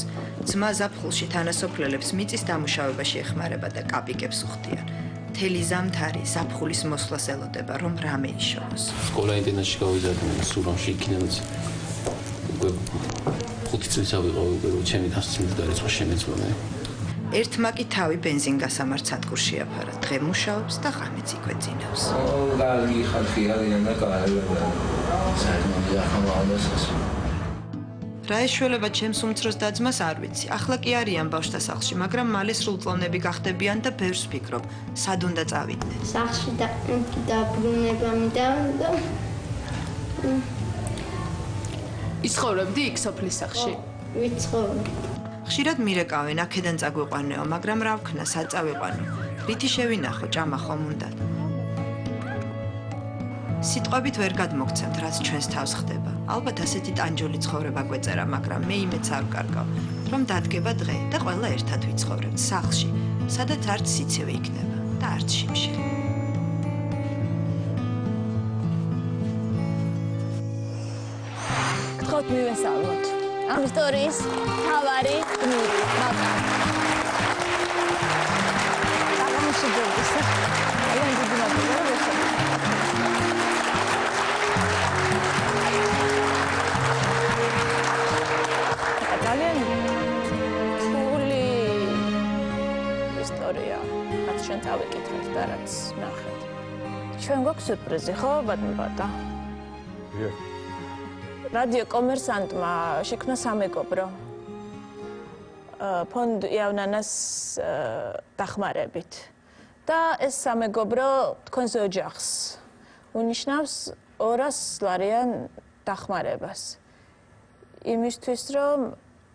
ძმა ზაფხულში თანასოფლელებს მიწის დამუშავებაში ეხმარება და კაპიკებს უხდიან. მთელი ზამთარი ზაფხულის მოსვლას ელოდება, რომ რამე იშოვოს. სკოლა ინტერნატში გავიზარდე სურამში იქნებოდი. უკვე 5 წელს ავიღო უკვე რომ ჩემი დასწრებით დაიწყო შემეცვალა. ერთმა კი თავი ბენზინგასამართ სადგურში აფარა. დღე მუშაობს და ღამეც იქვეწინავს. კარგი ხალხი არიან და კარგი. საერთოდ ახალმოადეს. რა ეშველება ჩემს უმცროს და-ძმას არ ვიცი. ახლა კი არიან ბავშვთა სახლში, მაგრამ მალე სრულწლოვნები გახდებიან და ბევრს ვფიქრობ, სად უნდა წავიდნენ. სახლში დაბრუნება და იცხოვრებდი იქ სოფლის სახლში? ვიცხოვრობ. ხშირად მირეკავენ, აქედან წაგვიყვანეო, მაგრამ რა ვქნა, სად წავიყვანო? რითი შევინახო, ჭამა ხომ უნდა. სიტყვებით ვერ გადმოგცემთ, რაც ჩვენს თავს ხდება. ალბათ ასეთი ტანჯოლი ცხოვრება გვეწერა, მაგრამ მე იმეც არ ვკარგავ, რომ დადგება დღე და ყველა ერთად ვიცხოვრებთ სახლში, სადაც არც სიცივე იქნება და არც შიმშილი. გთხოვთ მივესალმოთ. ამ ისტორიის თავარი გმირი, მაგრამ საგამოშობილისა. ძალიან დიდი მადლობა. ძალიან თული ისტორია, რაც ჩვენ წავიკითხეთ და რაც ნახეთ. ჩვენ გვაქვს სიურპრიზი, ხო, ბატონბატა? რადიო კომერსანტმა შექმნა სამეგობრო. ფონდ იავნანას დახმარებით. და ეს სამეგობრო თქვენს ოჯახს უნიშნავს 200 ლარიან დახმარებას. იმისთვის, რომ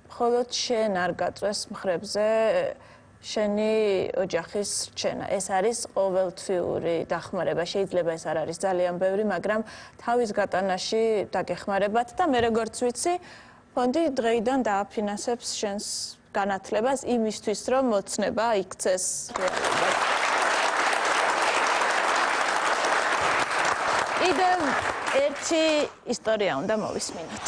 მხოლოდ შენ არ გაწვეს მხრებზე შენი ოჯახის რჩენა. ეს არის ყოველთვიური დახმარება. შეიძლება ეს არ არის ძალიან ბევრი, მაგრამ თავის გატანაში დაგეხმარებათ და მე როგორც ვიცი, ფონდი დღეიდან დააფინანსებს შენს განათლებას იმისთვის, რომ მოცნება იქცეს რეალურად. კიდევ ერთი ისტორია უნდა მოვისმინოთ.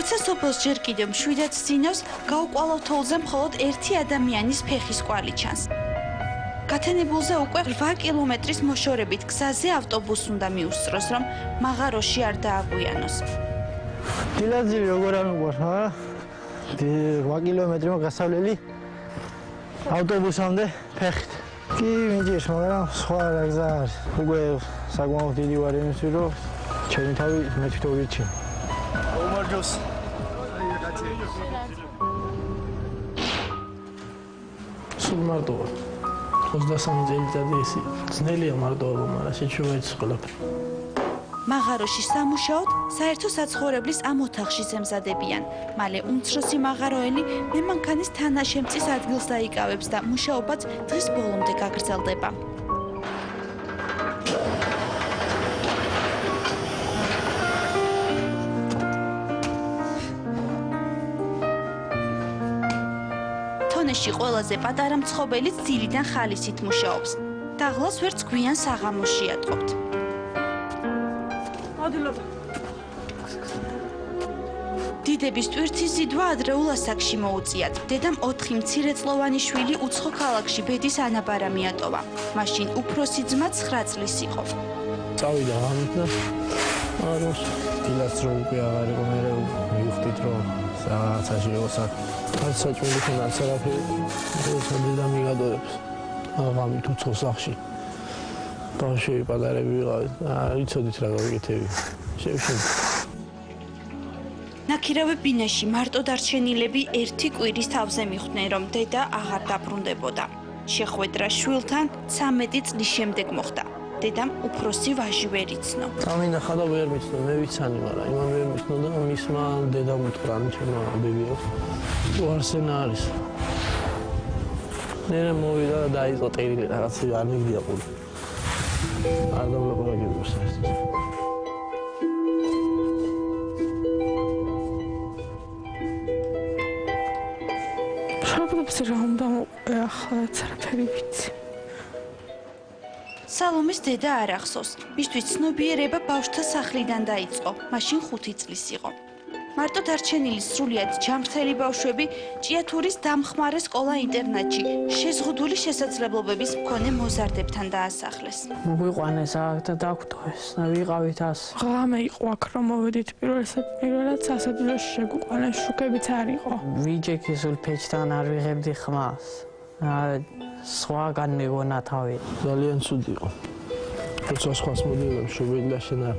როცა სოფელს ჯერ კიდევ მშვიდად სძინავს, გაუყვალავ თოვლზე მხოლოდ ერთი ადამიანის ფეხის კვალი ჩანს. გათენებულზე უკვე 8 კილომეტრის მოშორებით გზაზე ავტობუსს უნდა მიუსწროს, რომ მაღაროში არ დააგვიანოს. დილაძი როგორ ამიყვარს, ხა? 8 კილომეტრი მაგასავლელი ავტობუსამდე ფეხით. კი, მიჭირს, მაგრამ სხვა რა გზა არის. უკვე საკმაოდ დიდი ვარ იმისთვის, რომ ჩემი თავი მე თვითონ ვირჩინო. Omar სულ მარტოა. 23 წელიწადი ისი. ძნელია მარტოობა, მაგრამ შეჩვეულის ყველაფერი. მაღაროში სამუშაოდ საერთო საცხოვრებლის ამ ოთახში ზემზადებიან. მალე უმცროსი მაღაროელი მემანქანის თანაშემწის ადგილს დაიკავებს და მუშაობაც დღის ბოლომდე გაგრძელდება. თონეში ყველაზე პატარა მცხოველიც ძილიდან ხალისით მუშაობს. დაღლას ვერც გვიან საღამოში ატყობთ. დიდების ტვირთის ზიდვა ადრეულ ასაკში მოუწიათ. დედამ 4 მცირეწლოვანი შვილი უცხო ქალაქში ბედის ანაბარა მიატოვა. მაშინ უფროსი ძმა 9 წლის იყო. წავიდა ამით და არ მოსულა. დილას რო უკვე აღარ იყო მე მივხვდით რომ რაღაცაში იყო არც საჭმელი ხან არც არაფერი როცა დედა მიგადოებს აღამით უცხო სახლში ბავშვები პატარები ვიყავით არ იცოდით რა გავიკეთები შევშენდი ნაქირავე ბინაში მარტო დარჩენილები ერთი კვირის თავზე მიხვდნენ რომ დედა აღარ დაბრუნდებოდა შეხვედრა შვილთან 13 წლის შემდეგ მოხდა დედამ უფროსი ვაჟი ვერ იცნო. წამინახა და ვერ მიცნო, მე ვიცანი, მაგრამ იმან ვერ მიცნო და მისმა დედამ უთხრა, ჩემო ბებიო. თუ არსენა არის. ნერე მოვიდა და დაიწყო ტერილი რაღაც არ მიგდია ყური. არ დავლებოდა გიბროს ეს. შაბლებს რა უნდა მოყვე ახლა არაფერი ვიცი. სალომეს დედა არ ახსოვს. მისთვის ცნობიერება ბავშვთა სახლიდან დაიწყო. მაშინ 5 წლის იყო. მარტო დარჩენილი სრულიად ჯანმრთელი ბავშვები ჭიათურის დამხმარე სკოლა-ინტერნატში შეზღუდული შესაძლებლობების მქონე მოზარდებთან დაასახლეს. მოვიყვანეს აქ და დაგვტოვეს და ვიყავით ას. ღამე იყო აქ რომ მოვედით პირველად სასაძლოში შეგვიყვანეს შუქებიც არ იყო. ვიჯექი სულ ფეჭთან არ ვიღებდი ხმას. სხვაგან მეგონა თავი. ძალიან ცუდი იყო. როცა სხვას მოდიოდა შუბელი და შენ არ.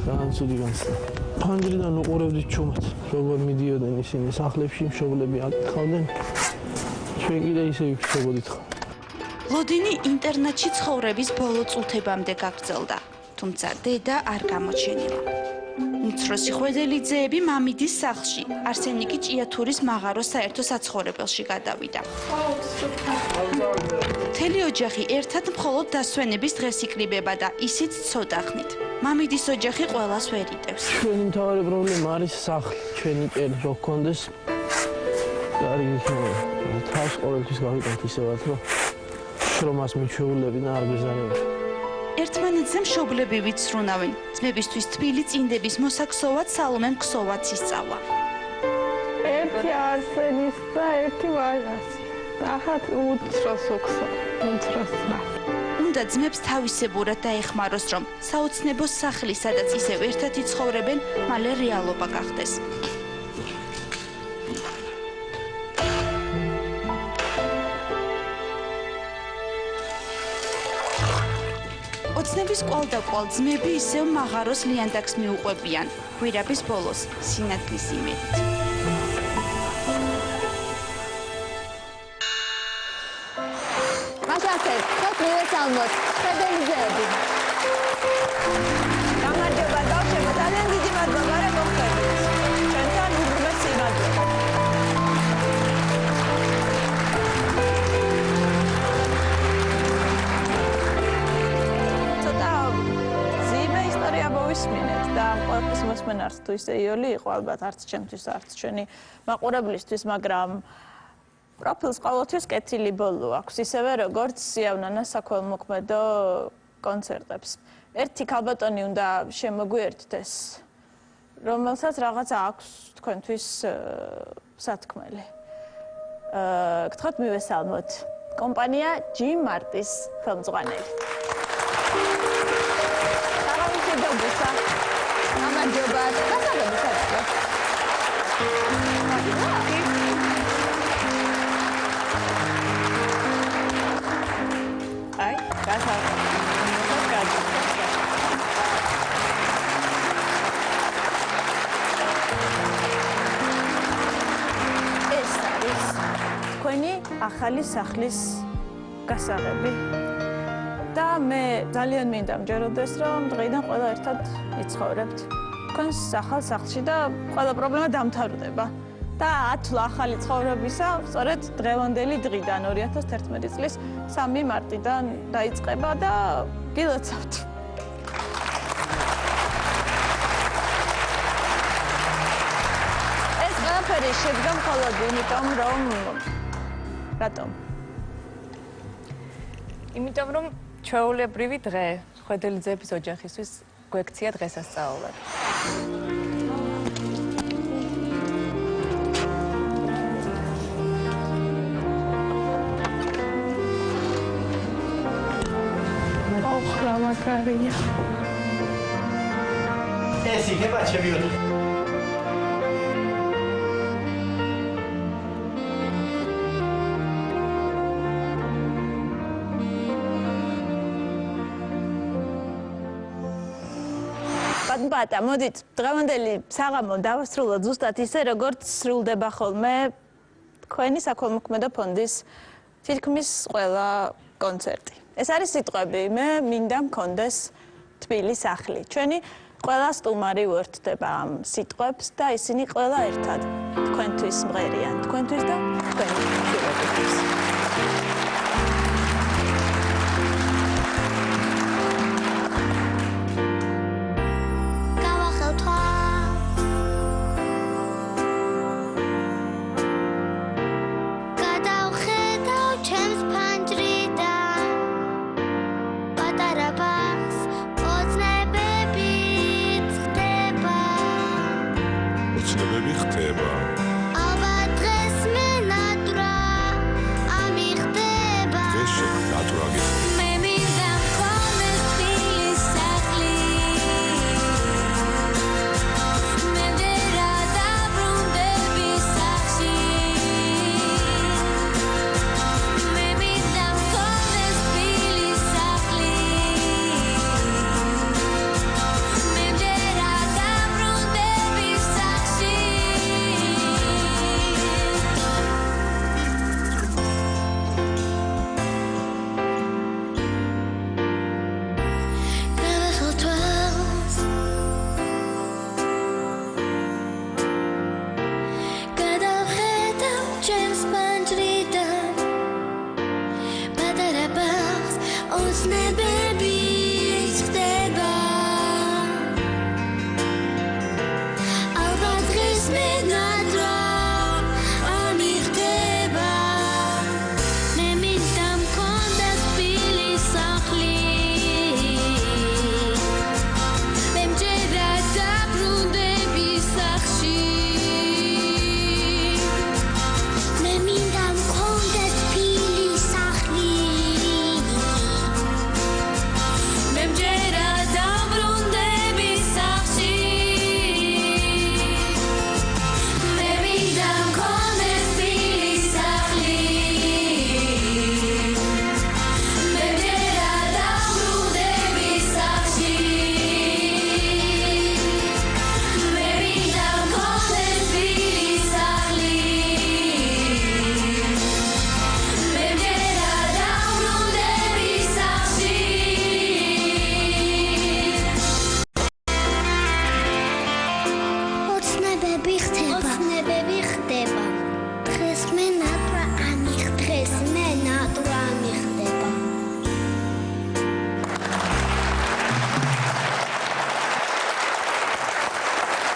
ძალიან ცუდი განცდა. ფანჯრიდან უყურებდით ჩუმად. როგორ მიდიოდნენ ისინი სახლებში, მშობლები აკითხავდნენ. ჩვენ კიდე ისე ვიფიქრებოდით. ლოდინი ინტერნატში ცხოვრების ბოლო წუთებამდე გაგრძელდა. თუმცა დედა არ გამოჩენილა. უმცროსი ხვედელი ძეები მამიდის სახლში, არსენიკი ჭიათურის მაღარო საერთო საცხოვრებელში გადავიდა. მთელი ოჯახი ერთად მხოლოდ დასვენების დღეს იკრიბება და ისიც ცოტა ხნით. მამიდის ოჯახი ყველას ვერ იტევს. ჩვენი მთავარი პრობლემა არის სახლი, ჩვენი პერი რო გქონდეს. კარგი ხმობა. თავს ყოველთვის გავიყენთ ისევად, რომ შრომას მიჩვეულები და არ გვიზარება. ერთმანეთზე მშობლები ვიცრუნავენ. ძმებისთვის თბილი წინდების მოსაქსოვად სალომემ ქსოვაც ისწავლა. ერთი არსენის და ერთი ვაჟას. ახლა უცროს უქსო, უცროს და. უნდა ძმებს თავისებურად დაეხმაროს, რომ საოცნებო სახლი, სადაც ისევ ერთად იცხოვრებენ, მალე რეალობა გახდეს. ოცნების კვალდაკვალ ძმები ისევ მაღაროს ლიანდაგს მიუყვებიან, კვირაბის ბოლოს სინათლის იმედით. მაშასეთ, ხოთ მივესალმოთ, ხედელი ძეები. გამარჯობა ბავშვებო, ძალიან დიდი მადლობა რომ მოხვედრით. ჩვენთან უღრმეს სიმადლობა. მოვისმინეთ და ყველაფრის მოსმენარს თუ ისე იოლი იყო ალბათ არც ჩემთვის არც ჩვენი მაყურებლისთვის, მაგრამ პროფილს ყოველთვის კეთილი ბოლო აქვს, ისევე როგორც სიავნანა საქველმოქმედო კონცერტებს. ერთი ქალბატონი უნდა შემოგვიერთდეს, რომელსაც რაღაცა აქვს თქვენთვის სათქმელი. გთხოვთ მივესალმოთ კომპანია Jim Martis ხელმძღვანელი. Dobrusa. Გამარჯობა. გასაგები საერთოდ. აი, გასაგები. ეს არის თქვენი ახალი სახლის გასაღები. და მე ძალიან მინდა მჯეროდეს რომ დღეიდან ყველა ერთად იცხოვრებთ თქვენს ახალ სახლში და ყველა პრობლემა დამთავრდება და ათვლა ახალი ცხოვრებისა სწორედ დღევანდელი დღიდან 2011 წლის 3 მარტიდან დაიწყება და გილოცავთ. ეს ყველაფერი შედგა მხოლოდ იმიტომ რომ რატომ? იმიტომ რომ ჩვეულებრივი დღე ხვედელი ძეების ოჯახისთვის გვექცია დღესასწაულები. ოხრა მაგარია. ეს იქნება ჩემი ოთახი. პატა, მოდით, დღევანდელი საღამო დავასრულოთ ზუსტად ისე, როგორც სრულდება ხოლმე თქვენი საქველმოქმედო ფონდის თითქმის ყველა კონცერტი. ეს არის სიტყვები, მე მინდა მქონდეს თბილი სახლი. ჩვენი ყველა სტუმარი უერთდება ამ სიტყვებს და ისინი ყველა ერთად თქვენთვის მღერიან, თქვენთვის და თქვენი შვილებისთვის.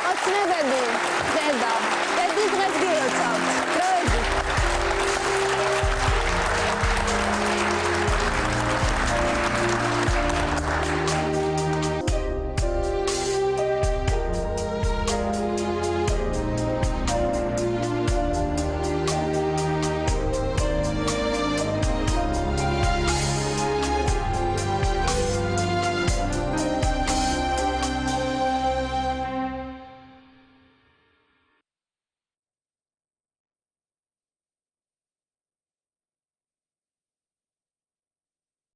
Ოცნებები, დედა, დედის დღეს გილოცავთ.